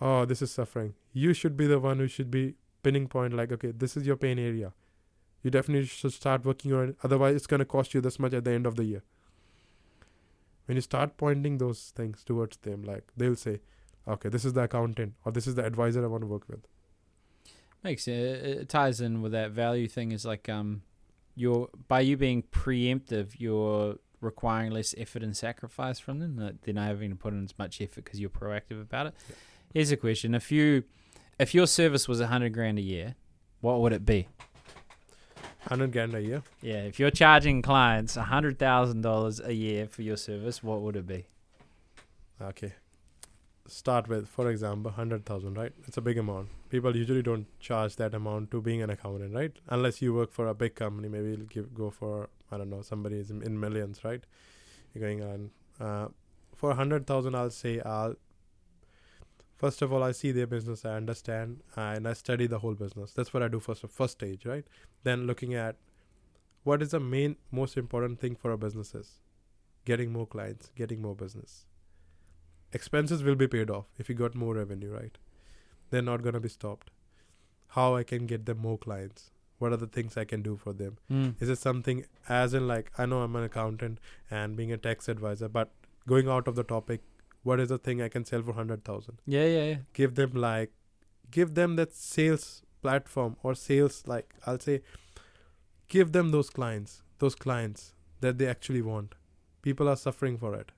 oh, this is suffering. You should be the one who should be pinning point, like, okay, this is your pain area. You definitely should start working on it. Otherwise, it's going to cost you this much at the end of the year. When you start pointing those things towards them, like they'll say, okay, this is the accountant or this is the advisor I want to work with. Makes it ties in with that value thing. Is like by you being preemptive, you're requiring less effort and sacrifice from them. They're not having to put in as much effort because you're proactive about it. Yeah. Here's a question: if your service was $100,000 a year, what would it be? $100,000 a year. Yeah, if you're charging clients $100,000 a year for your service, what would it be? Okay. Start with, for example, 100,000, right? It's a big amount. People usually don't charge that amount to being an accountant, right? Unless you work for a big company, maybe you'll go for, I don't know, somebody is in millions, right? You're going on. For 100,000, I'll say first of all, I see their business, I understand, and I study the whole business. That's what I do first stage, right? Then looking at what is the most important thing for a business is getting more clients, getting more business. Expenses will be paid off if you got more revenue, right? They're not going to be stopped. How I can get them more clients? What are the things I can do for them? Is it something as in like, I know I'm an accountant and being a tax advisor, but going out of the topic, what is the thing I can sell for 100,000? Yeah. Give them that sales platform or sales, like I'll say, give them those clients that they actually want. People are suffering for it.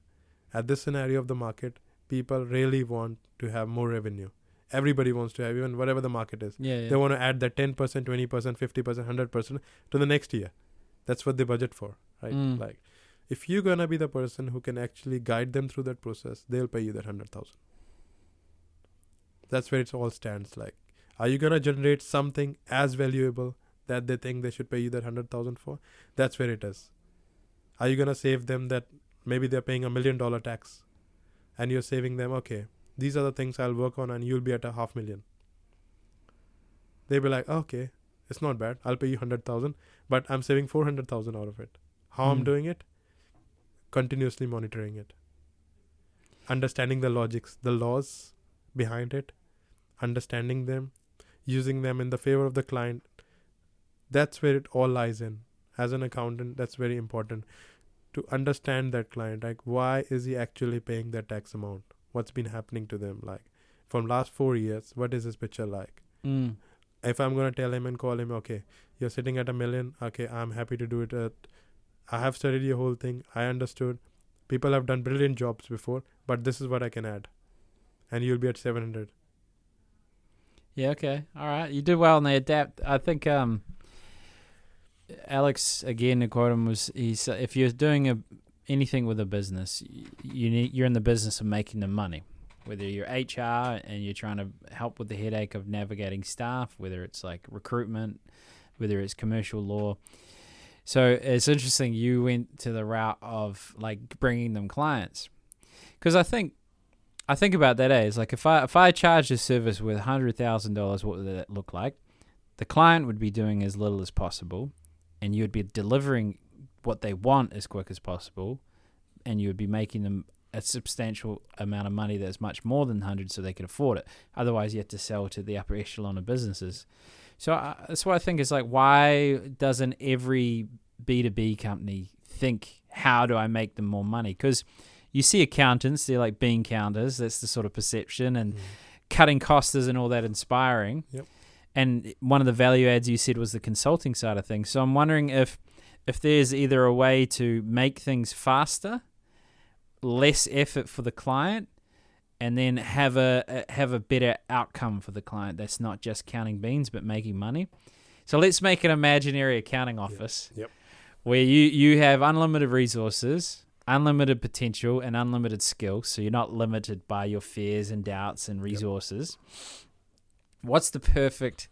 At this scenario of the market, people really want to have more revenue. Everybody wants to have, even whatever the market is. Yeah. They want to add that 10%, 20%, 50%, 100% to the next year. That's what they budget for, right? Like, if you're going to be the person who can actually guide them through that process, they'll pay you that 100,000. That's where it all stands. Like, are you going to generate something as valuable that they think they should pay you that 100,000 for? That's where it is. Are you going to save them that maybe they're paying $1 million tax and you're saving them, okay, these are the things I'll work on and you'll be at $500,000. They'll be like, okay, it's not bad. I'll pay you 100,000, but I'm saving 400,000 out of it. How I'm doing it? Continuously monitoring it. Understanding the logics, the laws behind it, understanding them, using them in the favor of the client. That's where it all lies in. As an accountant, that's very important to understand that client. Like, why is he actually paying that tax amount? What's been happening to them? Like, from last 4 years, what is his picture like? If I'm going to tell him and call him, okay, you're sitting at $1 million. Okay, I'm happy to do it. I have studied your whole thing. I understood. People have done brilliant jobs before, but this is what I can add. And you'll be at 700. Yeah, okay. All right. You did well and they adapt. I think Alex, again, to quote him, he said, if you're doing anything with a business, you're in the business of making them money. Whether you're HR and you're trying to help with the headache of navigating staff, whether it's like recruitment, whether it's commercial law. So it's interesting you went to the route of like bringing them clients. Because I think about that as like if I charged a service with $100,000, what would that look like? The client would be doing as little as possible, and you would be delivering what they want as quick as possible, and you would be making them a substantial amount of money that's much more than 100 so they can afford it. Otherwise, you have to sell to the upper echelon of businesses. So that's what I think is like, why doesn't every B2B company think, how do I make them more money? Because you see accountants, they're like bean counters. That's the sort of perception, and cutting costs isn't all that inspiring. Yep. And one of the value adds you said was the consulting side of things. So I'm wondering if there's either a way to make things faster, less effort for the client, and then have a better outcome for the client that's not just counting beans but making money. So let's make an imaginary accounting office where you have unlimited resources, unlimited potential, and unlimited skill. So you're not limited by your fears and doubts and resources. What's the perfect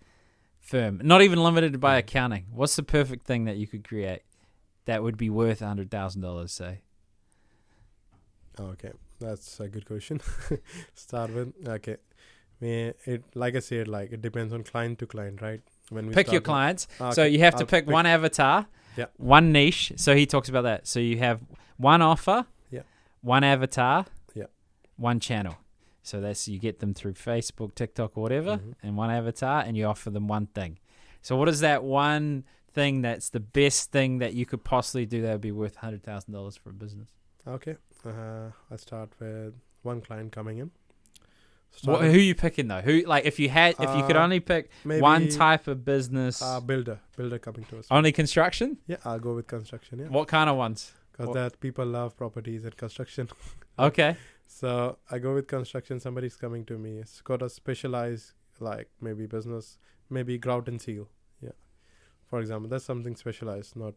firm? Not even limited by accounting. What's the perfect thing that you could create that would be worth $100,000, say? Okay, that's a good question. Start with, okay. Like I said, like it depends on client to client, right? When we pick your clients. Okay, so you have to pick one avatar, one niche. So he talks about that. So you have one offer, one avatar, one channel. So that's, you get them through Facebook, TikTok, or whatever, and one avatar, and you offer them one thing. So what is that one thing that's the best thing that you could possibly do that would be worth $100,000 for a business? Okay. I'll start with one client coming in. Who are you picking though? Who, like, if you could only pick one type of business? Builder coming to us. Only construction? Yeah, I'll go with construction. Yeah. What kind of ones? Because that people love properties and construction. Okay. So I go with construction. Somebody's coming to me. It's got a specialized, like maybe business, maybe grout and seal. Yeah. For example, that's something specialized. Not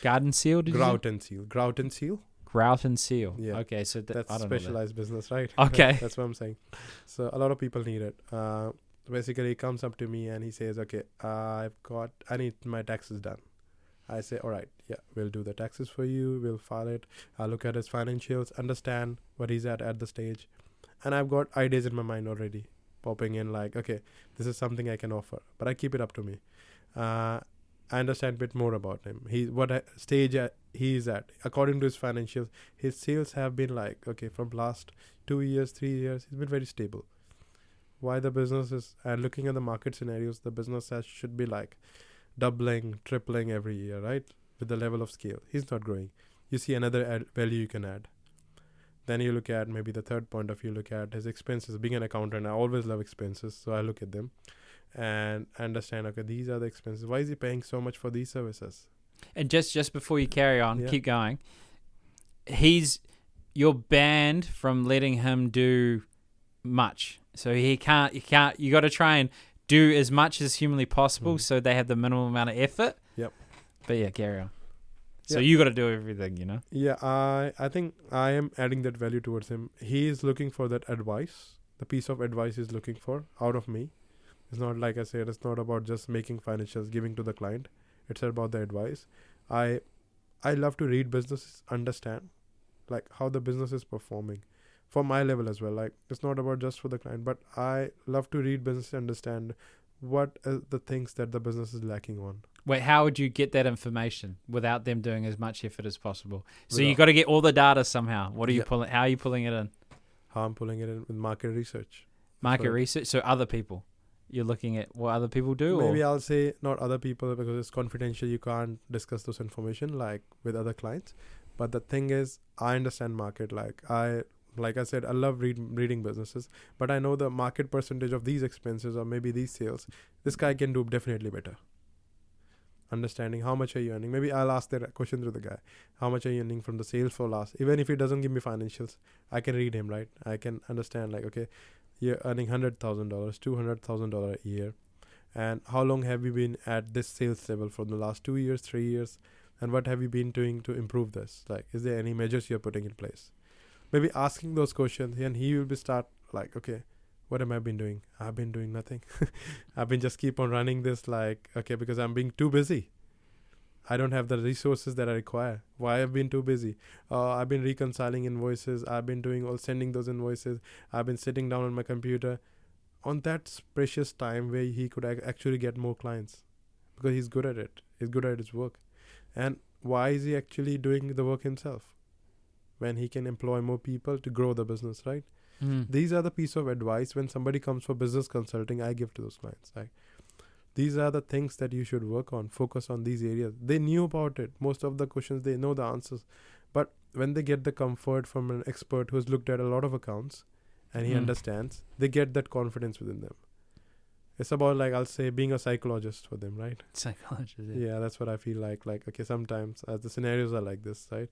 Garden seal? Grout and seal. Grout and seal. Grout and seal. Yeah. Okay, so that's specialized business, right? Okay. That's what I'm saying. So a lot of people need it. Basically, he comes up to me and he says, okay, I need my taxes done. I say, all right, we'll do the taxes for you. We'll file it. I'll look at his financials, understand what he's at the stage. And I've got ideas in my mind already popping in like, okay, this is something I can offer, but I keep it up to me. I understand a bit more about him. What stage he's at. According to his financials, his sales have been like, okay, from last 2 years, 3 years, he's been very stable. Why the business is, and looking at the market scenarios, the business should be like doubling, tripling every year, right? With the level of scale. He's not growing. You see another value you can add. Then you look at maybe the third point of view, look at his expenses. Being an accountant, I always love expenses. So I look at them and understand, okay, these are the expenses. Why is he paying so much for these services? And just before you carry on, keep going. You're banned from letting him do much. So you got to try and do as much as humanly possible so they have the minimum amount of effort. Yep. But carry on. So you got to do everything, you know? Yeah, I think I am adding that value towards him. He is looking for that advice, the piece of advice he's looking for out of me. It's not, like I said, it's not about just making financials, giving to the client. It's about the advice. I love to read businesses, understand like how the business is performing for my level as well. Like it's not about just for the client, but I love to read business, understand what are the things that the business is lacking on. Wait, how would you get that information without them doing as much effort as possible? So you got to get all the data somehow. What are you pulling? How are you pulling it in? How I'm pulling it in with market research. Market Correct. research. So other people. You're looking at what other people do? Maybe or? I'll say not other people because it's confidential. You can't discuss those information like with other clients. But the thing is, I understand market. Like I said, I love reading businesses, but I know the market percentage of these expenses or maybe these sales. This guy can do definitely better. Understanding how much are you earning? Maybe I'll ask that question to the guy. How much are you earning from the sales for last? Even if he doesn't give me financials, I can read him, right? I can understand like, okay, you're earning $100,000, $200,000 a year. And how long have you been at this sales level for the last 2 years, 3 years? And what have you been doing to improve this? Like, is there any measures you're putting in place? Maybe asking those questions, and he will be start like, okay, what have I been doing? I've been doing nothing. I've been just keep on running this like, okay, because I'm being too busy. I don't have the resources that I require. Why I've been too busy? I've been reconciling invoices. I've been doing all sending those invoices. I've been sitting down on my computer. On that precious time where he could actually get more clients, because he's good at it. He's good at his work. And why is he actually doing the work himself when he can employ more people to grow the business, right? These are the piece of advice when somebody comes for business consulting, I give to those clients. Like, these are the things that you should work on. Focus on these areas. They knew about it. Most of the questions, they know the answers. But when they get the comfort from an expert who's looked at a lot of accounts and he understands, they get that confidence within them. It's about, like, I'll say, being a psychologist for them, right? Psychologist. Yeah, that's what I feel like. Like, okay, sometimes the scenarios are like this, right?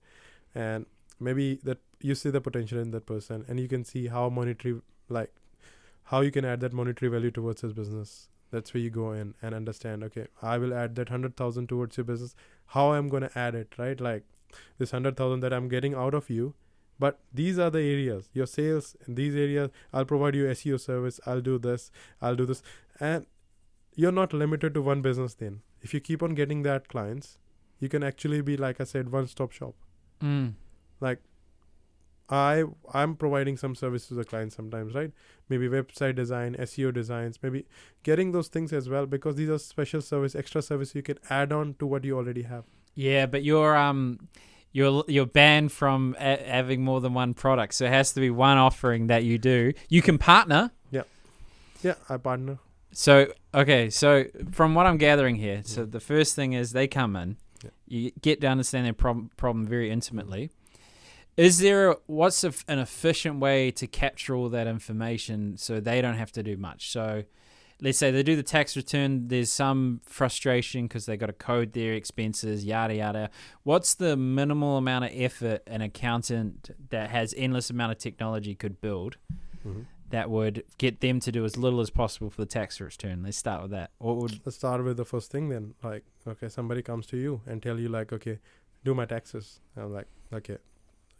And maybe that you see the potential in that person and you can see how how you can add that monetary value towards his business. That's where you go in and understand, okay, I will add that 100,000 towards your business. How I'm going to add it, right? Like, this 100,000 that I'm getting out of you, but these are the areas, your sales in these areas. I'll provide you SEO service. I'll do this. And you're not limited to one business then. If you keep on getting that clients, you can actually be, like I said, one-stop shop. Like, I'm providing some services to the client sometimes, right? Maybe website design, SEO designs, maybe getting those things as well, because these are special service, extra service you can add on to what you already have. Yeah, but you're banned from having more than one product, so it has to be one offering that you do. You can partner. Yeah, I partner. So from what I'm gathering here, so the first thing is they come in, you get to understand their problem very intimately. What's an efficient way to capture all that information so they don't have to do much? So let's say they do the tax return, there's some frustration because they got to code their expenses, yada, yada. What's the minimal amount of effort an accountant that has endless amount of technology could build that would get them to do as little as possible for the tax return? Let's start with that. Let's start with the first thing then. Like, okay, somebody comes to you and tell you like, okay, do my taxes. And I'm like, okay.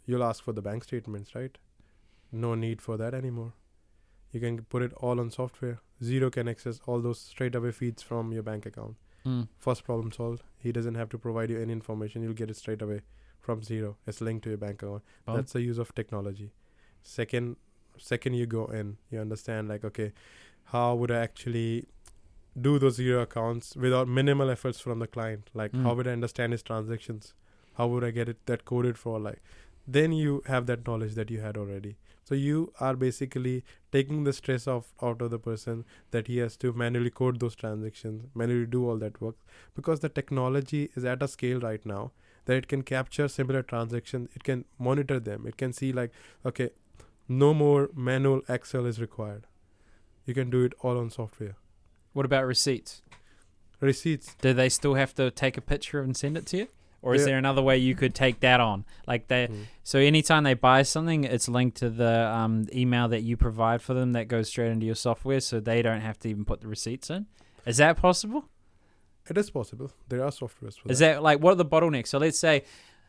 You'll ask for the bank statements, right? No need for that anymore. You can put it all on software. Xero can access all those straight away feeds from your bank account. First problem solved. He doesn't have to provide you any information. You'll get it straight away from Xero. It's linked to your bank account. That's the use of technology. Second you go in, you understand like, okay, how would I actually do those Xero accounts without minimal efforts from the client? Like, how would I understand his transactions? How would I get it that coded for? Like, then you have that knowledge that you had already. So you are basically taking the stress out of the person that he has to manually code those transactions, manually do all that work, because the technology is at a scale right now that it can capture similar transactions. It can monitor them. It can see like, okay, no more manual Excel is required. You can do it all on software. What about receipts? Receipts. Do they still have to take a picture and send it to you? Or is there another way you could take that on? Like so anytime they buy something, it's linked to the email that you provide for them that goes straight into your software, so they don't have to even put the receipts in. Is that possible? It is possible. There are softwares for that. Is that like, what are the bottlenecks? So let's say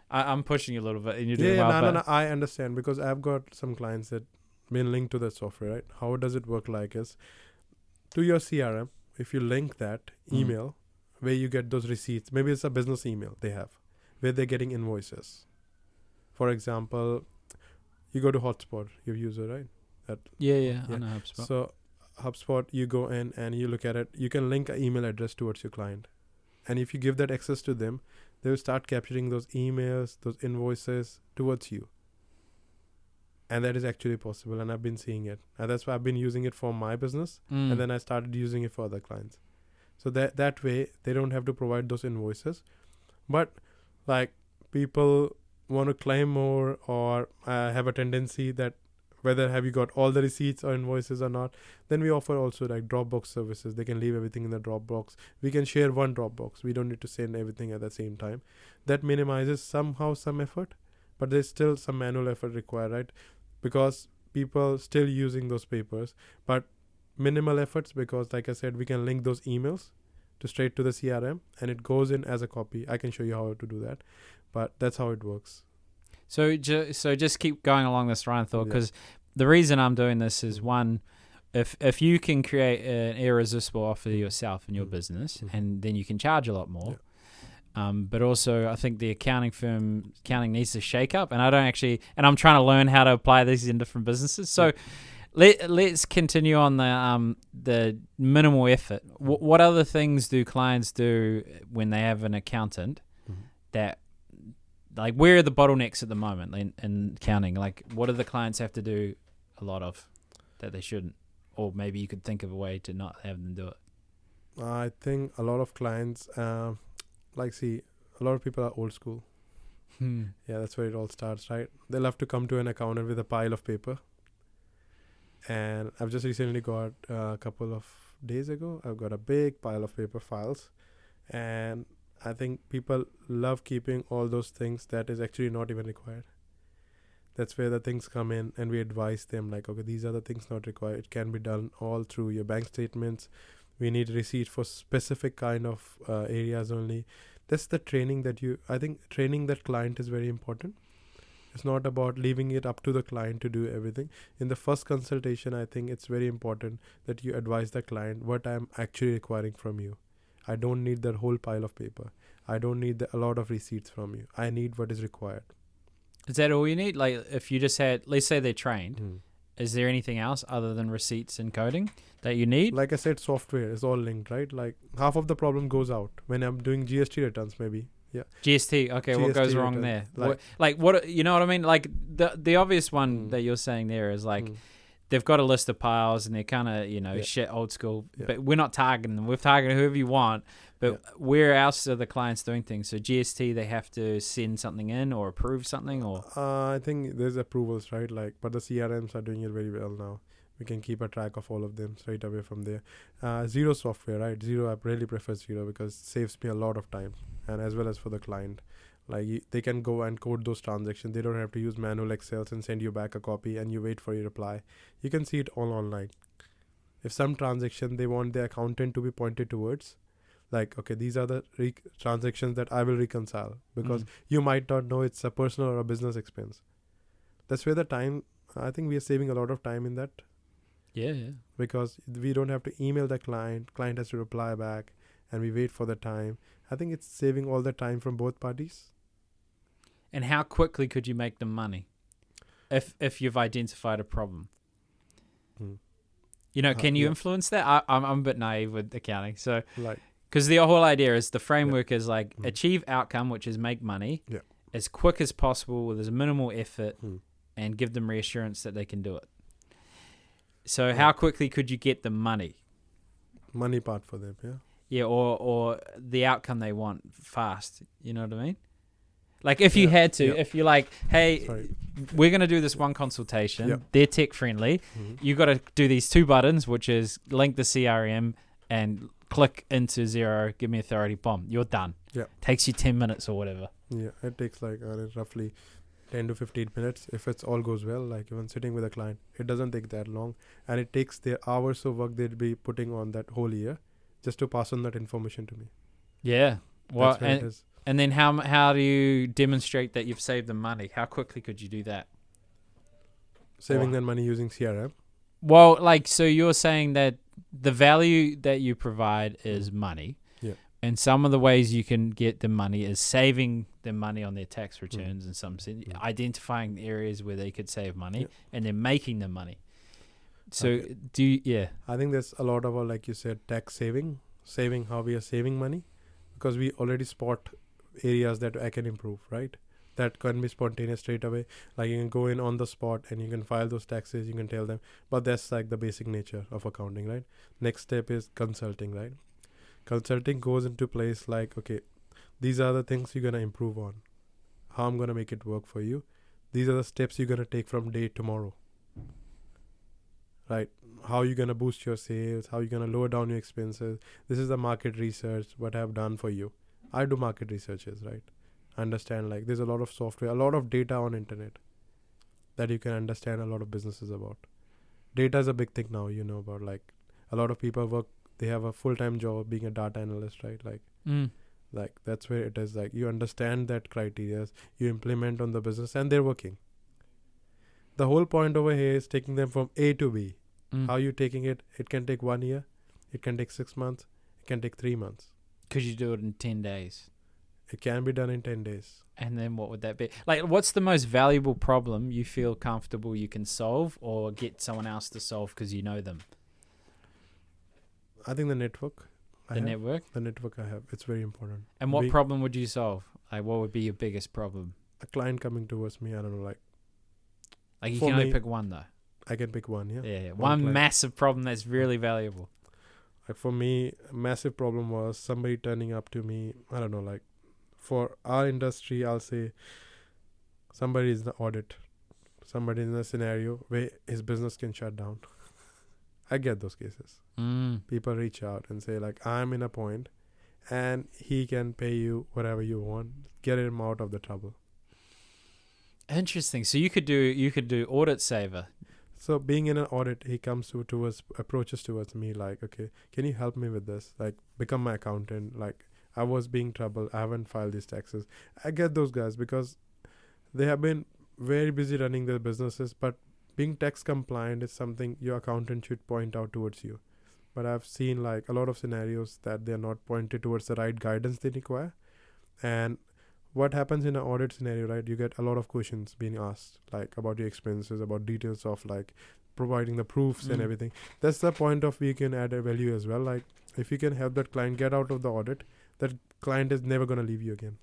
I'm pushing you a little bit and you're doing well. No, I understand, because I've got some clients that been linked to that software, right? How does it work like is, to your CRM, if you link that email where you get those receipts, maybe it's a business email they have, where they're getting invoices. For example, you go to Hotspot, your user, right? Yeah, I know HubSpot. So HubSpot, you go in and you look at it. You can link an email address towards your client. And if you give that access to them, they will start capturing those emails, those invoices towards you. And that is actually possible, and I've been seeing it, and that's why I've been using it for my business, and then I started using it for other clients. So that way they don't have to provide those invoices. But like, people want to claim more, or have a tendency that whether have you got all the receipts or invoices or not, then we offer also like Dropbox services. They can leave everything in the Dropbox. We can share one Dropbox. We don't need to send everything at the same time. That minimizes somehow some effort, but there's still some manual effort required, right? Because people still using those papers, but minimal efforts, because like I said, we can link those emails to straight to the CRM, and it goes in as a copy. I can show you how to do that, but that's how it works. So just keep going along this line of thought, because the reason I'm doing this is, one, if you can create an irresistible offer yourself in your business, and then you can charge a lot more. But also, I think the accounting needs to shake up, and I'm trying to learn how to apply these in different businesses. So let's continue on the minimal effort. What other things do clients do when they have an accountant that, like, where are the bottlenecks at the moment in accounting? Like, what do the clients have to do a lot of that they shouldn't? Or maybe you could think of a way to not have them do it. I think a lot of clients, a lot of people are old school. Yeah, that's where it all starts, right? They love to come to an accountant with a pile of paper. And I've just recently got, a couple of days ago, I've got a big pile of paper files. And I think people love keeping all those things that is actually not even required. That's where the things come in, and we advise them like, okay, these are the things not required. It can be done all through your bank statements. We need receipt for specific kind of areas only. That's the training I think training that client is very important. It's not about leaving it up to the client to do everything. In the first consultation, I think it's very important that you advise the client what I'm actually requiring from you. I don't need that whole pile of paper. I don't need a lot of receipts from you. I need what is required. Is that all you need? Like, if you just had, let's say they're trained, is there anything else other than receipts and coding that you need? Like I said, software is all linked, right? Like, half of the problem goes out when I'm doing GST returns, maybe. Yeah. GST. Okay. GST what goes wrong returns. there? What, you know what I mean? Like, the obvious one that you're saying there is like, they've got a list of piles and they're kind of, shit old school, but we're not targeting them. We're targeting whoever you want, but where else are the clients doing things? So GST, they have to send something in or approve something, or? I think there's approvals, right? Like, but the CRMs are doing it very well now. We can keep a track of all of them straight away from there. Zero software, right? Zero, I really prefer Zero because it saves me a lot of time, and as well as for the client. Like, they can go and code those transactions. They don't have to use manual Excels and send you back a copy and you wait for your reply. You can see it all online. If some transaction they want the accountant to be pointed towards, like, okay, these are the transactions that I will reconcile, because you might not know it's a personal or a business expense. That's where the time, I think we are saving a lot of time in that. Yeah. Because we don't have to email the client has to reply back, and we wait for the time. I think it's saving all the time from both parties. And how quickly could you make them money if you've identified a problem? Can you influence that? I'm a bit naive with accounting. So, because the whole idea is the framework is like achieve outcome, which is make money as quick as possible with as minimal effort, and give them reassurance that they can do it. So how quickly could you get them money? Money part for them, yeah. Yeah, or the outcome they want fast. You know what I mean? Like, if you had to, if you're like, hey, we're going to do this one consultation. They're tech friendly. You got to do these two buttons, which is link the CRM and click into Xero, give me authority, bomb. You're done. Yeah. Takes you 10 minutes or whatever. Yeah, it takes like roughly 10 to 15 minutes if it's all goes well. Like, even sitting with a client, it doesn't take that long, and it takes their hours of work they'd be putting on that whole year just to pass on that information to me. Yeah. Well, and then how do you demonstrate that you've saved them money? How quickly could you do that? Saving them money using CRM? Well, like, so you're saying that the value that you provide is money. Yeah. And some of the ways you can get the money is saving them money on their tax returns in some sense, identifying areas where they could save money, and then making them money. So I think there's a lot of, like you said, tax saving how we are saving money, because we already spot areas that I can improve, right? that can be spontaneous straight away. Like you can go in on the spot and you can file those taxes, you can tell them. But that's like the basic nature of accounting, right? Next step is consulting, right? Consulting goes into place like, okay, these are the things you're going to improve on. How I'm going to make it work for you. These are the steps you're going to take from day tomorrow. Right? How you're going to boost your sales, how you're going to lower down your expenses. This is the market research, what I've done for you. I do market researches, right? Understand, like there's a lot of software, a lot of data on internet that you can understand a lot of businesses about. Data is a big thing now, about like a lot of people work, they have a full-time job being a data analyst, right? Like that's where it is, like you understand that criteria, you implement on the business and they're working. The whole point over here is taking them from A to B. How you taking it? It can take 1 year, it can take 6 months, it can take 3 months. Could you do it in 10 days? It can be done in 10 days. And then what would that be? Like, what's the most valuable problem you feel comfortable you can solve or get someone else to solve because you know them? I think the network. The network? The network I have. It's very important. And what problem would you solve? Like, what would be your biggest problem? A client coming towards me, I don't know, like you can only pick one, though. I can pick one, yeah. Yeah, one massive problem that's really valuable. Like for me, a massive problem was somebody turning up to me, I don't know, like for our industry, I'll say somebody is in the audit. Somebody in a scenario where his business can shut down. I get those cases. People reach out and say like, I'm in a point and he can pay you whatever you want. Get him out of the trouble. Interesting. So you could do Audit Saver. So being in an audit, he comes approaches towards me like, okay, can you help me with this? Like become my accountant. Like I was being troubled. I haven't filed these taxes. I get those guys because they have been very busy running their businesses, but being tax compliant is something your accountant should point out towards you. But I've seen like a lot of scenarios that they're not pointed towards the right guidance they require. And what happens in an audit scenario, right? You get a lot of questions being asked, like about your expenses, about details of like providing the proofs and everything. That's the point of we can add a value as well. Like if you can help that client get out of the audit, that client is never going to leave you again.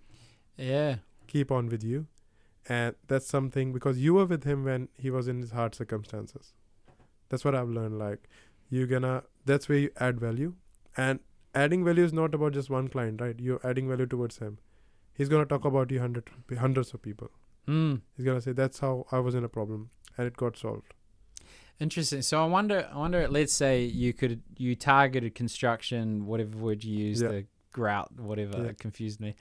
Yeah. Keep on with you. And that's something because you were with him when he was in his hard circumstances. That's what I've learned. Like that's where you add value. And adding value is not about just one client, right? You're adding value towards him. He's going to talk about you hundreds of people. He's going to say, that's how I was in a problem and it got solved. Interesting. So I wonder, let's say you targeted construction, whatever word you used, the grout, whatever, it confused me.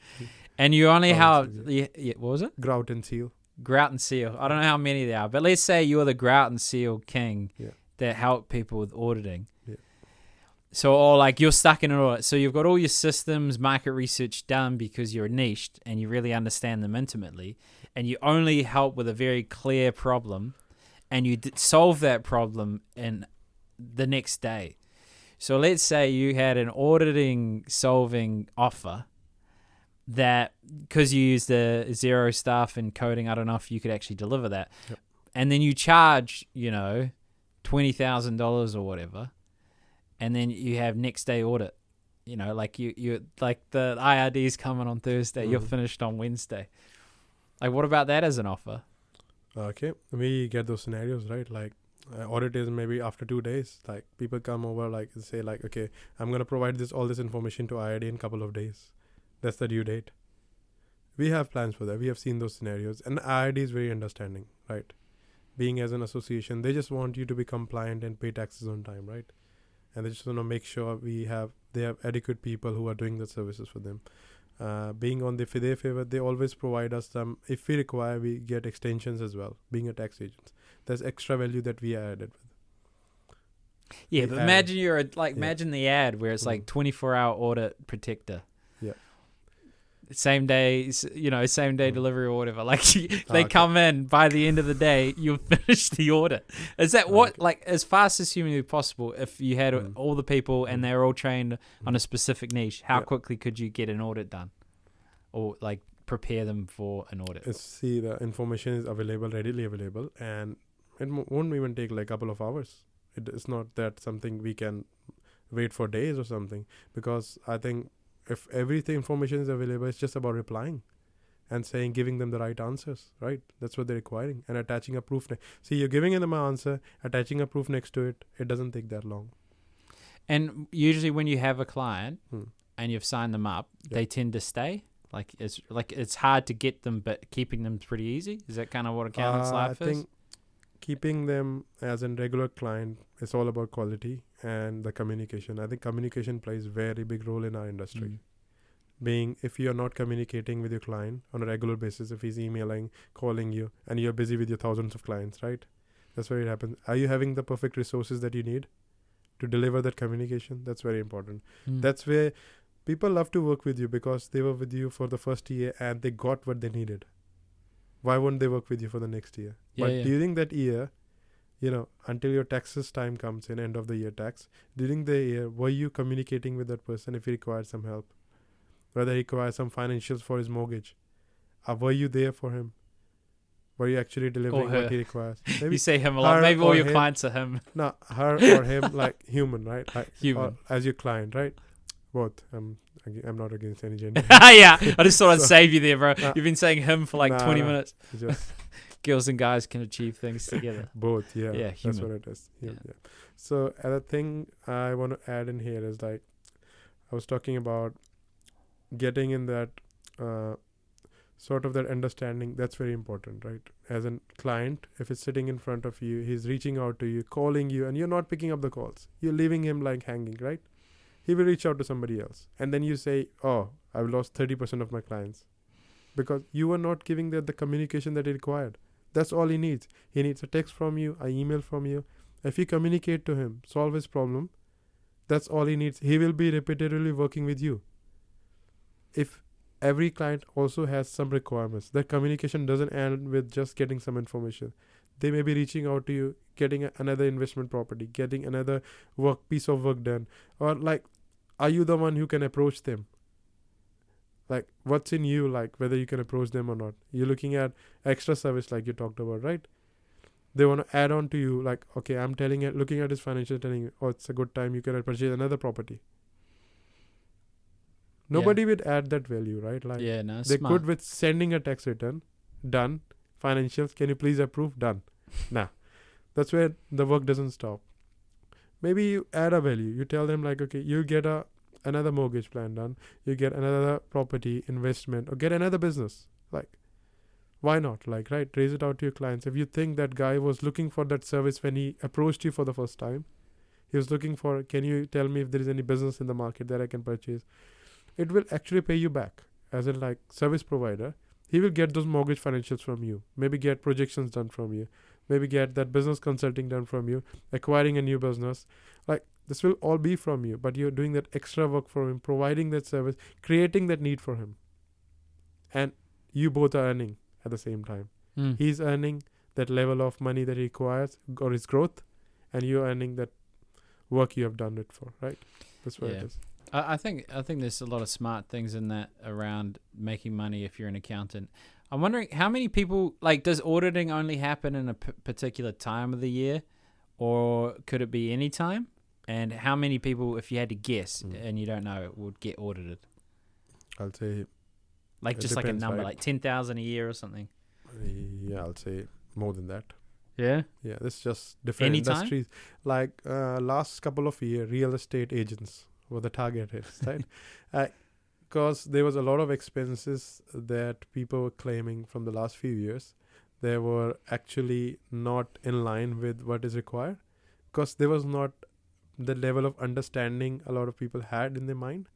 And you only what was it? Grout and seal. Grout and seal. I don't know how many there are, but let's say you're the grout and seal king that help people with auditing. Yeah. So, or like you're stuck in an audit. So you've got all your systems, market research done because you're niched and you really understand them intimately, and you only help with a very clear problem, and you solve that problem in the next day. So let's say you had an auditing solving offer that, because you use the Xero stuff and coding, I don't know if you could actually deliver that. Yep. And then you charge, $20,000 or whatever. And then you have next day audit, like you like the IRD is coming on Thursday, you're finished on Wednesday. Like, what about that as an offer? Okay, we get those scenarios, right? Like audit is maybe after 2 days. Like people come over, like say, like, okay, I'm gonna provide all this information to IRD in a couple of days. That's the due date. We have plans for that. We have seen those scenarios, and IRD is very understanding, right? Being as an association, they just want you to be compliant and pay taxes on time, right? And they just want to make sure they have adequate people who are doing the services for them. Being on their favor, they always provide us some. If we require, we get extensions as well. Being a tax agent, there's extra value that we are added with. Yeah, but imagine imagine the ad where it's like 24-hour audit protector. Yeah. Same day delivery or whatever. Like they come in, by the end of the day, you've finished the audit. Is that what, like, as fast as humanly possible, if you had all the people and they're all trained on a specific niche, how quickly could you get an audit done? Or like prepare them for an audit? See, the information is readily available, and it won't even take like a couple of hours. It's not that something we can wait for days or something, because I think if everything information is available, it's just about replying. and saying, giving them the right answers, right? That's what they're requiring, and attaching a proof. See, you're giving them an answer, attaching a proof next to it. It doesn't take that long. And usually when you have a client and you've signed them up, they tend to stay. Like it's hard to get them, but keeping them is pretty easy. Is that kind of what accountants' life is? I think keeping them as a regular client is all about quality and the communication. I think communication plays a very big role in our industry. Being, if you're not communicating with your client on a regular basis, if he's emailing, calling you, and you're busy with your thousands of clients, right? That's where it happens. Are you having the perfect resources that you need to deliver that communication? That's very important. That's where people love to work with you, because they were with you for the first year and they got what they needed. Why won't they work with you for the next year? During that year, until your taxes time comes in, end of the year tax, during the year, were you communicating with that person if he required some help? Whether he requires some financials for his mortgage. Were you there for him? Were you actually delivering what he requires? Maybe you say him a lot. Maybe all your clients are him. No, her or him, like human, right? Like human. As your client, right? Both. I'm not against any gender. Yeah, I just thought I'd save you there, bro. You've been saying him for like 20 minutes. Just girls and guys can achieve things together. Both, yeah. Yeah, that's what it is. Yeah. So other thing I want to add in here is, like, I was talking about getting in that sort of that understanding. That's very important, right? As a client, if it's sitting in front of you, he's reaching out to you, calling you, and you're not picking up the calls. You're leaving him like hanging, right? He will reach out to somebody else. And then you say, oh, I've lost 30% of my clients. Because you were not giving the communication that he required. That's all he needs. He needs a text from you, an email from you. If you communicate to him, solve his problem, that's all he needs. He will be repetitively working with you. If every client also has some requirements, that communication doesn't end with just getting some information. They may be reaching out to you, getting another investment property, getting another piece of work done. Or like, are you the one who can approach them? Like, what's in you, like whether you can approach them or not? You're looking at extra service like you talked about, right? They want to add on to you, like, okay, I'm looking at his financial, telling you, oh, it's a good time, you can purchase another property. Nobody would add that value, right? Like, they could with sending a tax return, done. Financials, can you please approve? Done. Nah. That's where the work doesn't stop. Maybe you add a value. You tell them, like, okay, you get another mortgage plan done. You get another property investment, or get another business. Like, why not? Like, right? Raise it out to your clients. If you think that guy was looking for that service when he approached you for the first time, he was looking for, can you tell me if there is any business in the market that I can purchase? It will actually pay you back as a like service provider. He will get those mortgage financials from you. Maybe get projections done from you. Maybe get that business consulting done from you. Acquiring a new business. Like, this will all be from you. But you're doing that extra work for him. Providing that service. Creating that need for him. And you both are earning at the same time. He's earning that level of money that he requires or his growth. And you're earning that work you have done it for. Right? That's what it is. I think there's a lot of smart things in that around making money if you're an accountant. I'm wondering how many people, like, does auditing only happen in a particular time of the year, or could it be any time? And how many people, if you had to guess and you don't know, would get audited? I'll say, like, just like a number, like 10,000 a year or something. Yeah, I'll say more than that. Yeah? Yeah, this is just different industries. Like, last couple of years, real estate agents were the target is, right? Because there was a lot of expenses that people were claiming from the last few years. They were actually not in line with what is required, because there was not the level of understanding a lot of people had in their mind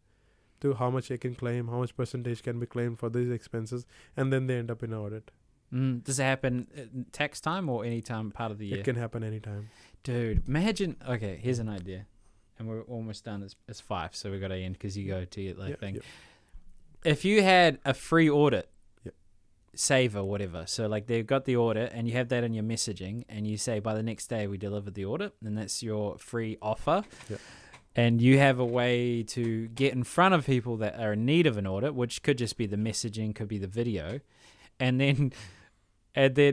to how much they can claim, how much percentage can be claimed for these expenses, and then they end up in audit. Does it happen tax time or any time part of the year? It can happen anytime. Dude, imagine, okay, here's an idea. And we're almost done. It's 5, so we got to end because you go to your thing. Yep. If you had a free audit, saver, whatever, so like they've got the audit and you have that in your messaging and you say by the next day we delivered the audit, and that's your free offer. Yep. And you have a way to get in front of people that are in need of an audit, which could just be the messaging, could be the video. And then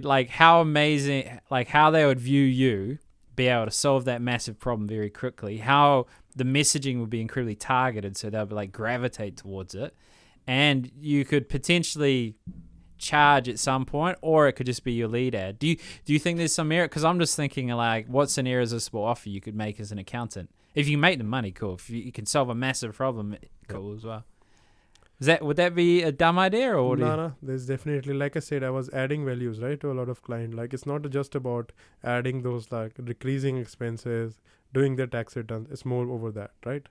like how amazing, like how they would view you, be able to solve that massive problem very quickly, how the messaging would be incredibly targeted, so they'll be like gravitate towards it, and you could potentially charge at some point, or it could just be your lead ad. Do you think there's some merit? Because I'm just thinking like, what's an irresistible offer you could make as an accountant? If you make the money, cool. If you can solve a massive problem, cool as well. Would that be a dumb idea, or no, there's definitely, like I said, I was adding values, right, to a lot of clients. Like, it's not just about adding those, like, decreasing expenses, doing their tax returns. It's more over that, right?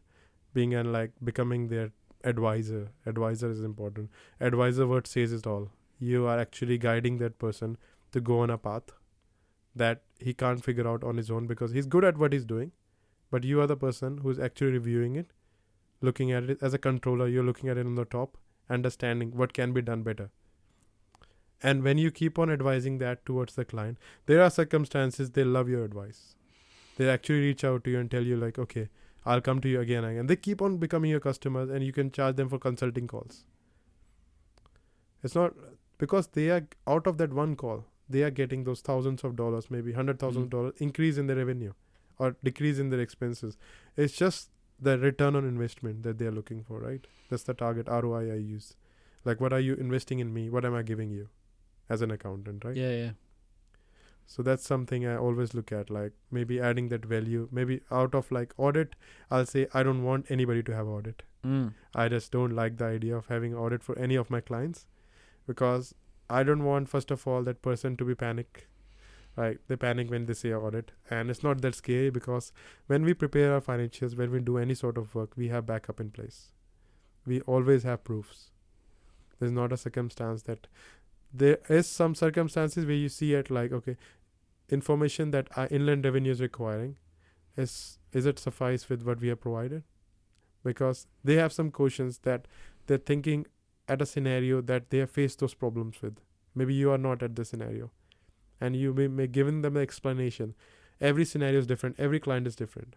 Being and like becoming their advisor. Advisor is important. Advisor word says it all. You are actually guiding that person to go on a path that he can't figure out on his own, because he's good at what he's doing, but you are the person who's actually reviewing it, looking at it as a controller. You're looking at it on the top, understanding what can be done better. And when you keep on advising that towards the client, there are circumstances they love your advice. They actually reach out to you and tell you like, okay, I'll come to you again and again. They keep on becoming your customers, and you can charge them for consulting calls. It's not because they are out of that one call, they are getting those thousands of dollars, maybe $100,000 increase in their revenue or decrease in their expenses. It's just the return on investment that they are looking for, right? That's the target ROI I use. Like, what are you investing in me? What am I giving you as an accountant, right? Yeah. So that's something I always look at, like maybe adding that value. Maybe out of like audit, I'll say I don't want anybody to have audit. I just don't like the idea of having audit for any of my clients, because I don't want, first of all, that person to be panic. Right? They panic when they say audit, and it's not that scary, because when we prepare our financials, when we do any sort of work, we have backup in place. We always have proofs. There's not a circumstance that there is some circumstances where you see it like, okay, information that our inland revenue is requiring, is it suffice with what we have provided? Because they have some questions that they're thinking at a scenario that they have faced those problems with. Maybe you are not at the scenario, and you may given them the explanation. Every scenario is different. Every client is different.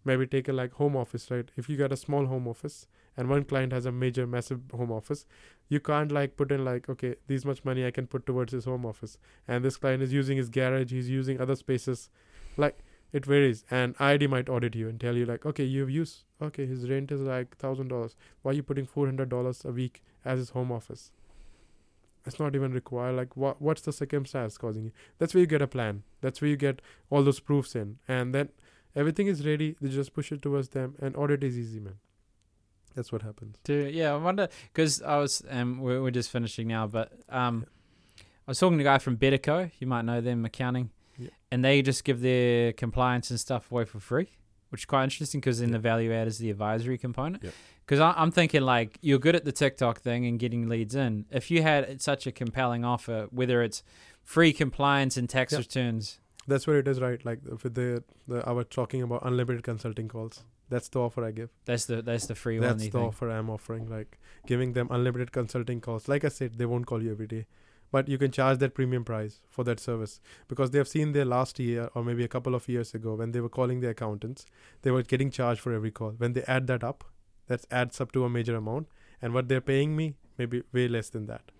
Maybe take a like home office, right? If you got a small home office and one client has a massive home office, you can't like put in like, okay, this much money I can put towards his home office, and this client is using his garage, he's using other spaces. Like, it varies, and ID might audit you and tell you like, okay, his rent is like $1,000. Why are you putting $400 a week as his home office? It's not even required. Like, what's the circumstance causing you? That's where you get a plan. That's where you get all those proofs in, and then everything is ready. They just push it towards them, and audit is easy, man. That's what happens. I wonder, because I was, we're just finishing now, but I was talking to a guy from Betterco. You might know them, accounting, and they just give their compliance and stuff away for free, which is quite interesting, because then the value add is the advisory component. Because I'm thinking like, you're good at the TikTok thing and getting leads in. If you had such a compelling offer, whether it's free compliance and tax returns. That's what it is, right? Like with I was talking about unlimited consulting calls. That's the offer I give. That's the free one. That's the offer I'm offering, like giving them unlimited consulting calls. Like I said, they won't call you every day, but you can charge that premium price for that service, because they have seen their last year or maybe a couple of years ago when they were calling their accountants, they were getting charged for every call. When they add that up, that adds up to a major amount, and what they're paying me maybe way less than that.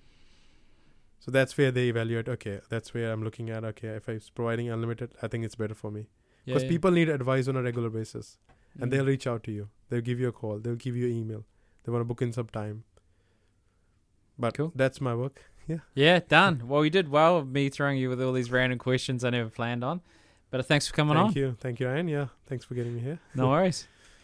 So that's where they evaluate, okay, that's where I'm looking at, okay, if I'm providing unlimited, I think it's better for me. Because people need advice on a regular basis, and they'll reach out to you. They'll give you a call. They'll give you an email. They want to book in some time. But that's my work. Yeah, done. Well, you did well with me throwing you with all these random questions I never planned on. But thanks for coming on. Thank you, Ryan. Yeah, thanks for getting me here. No worries.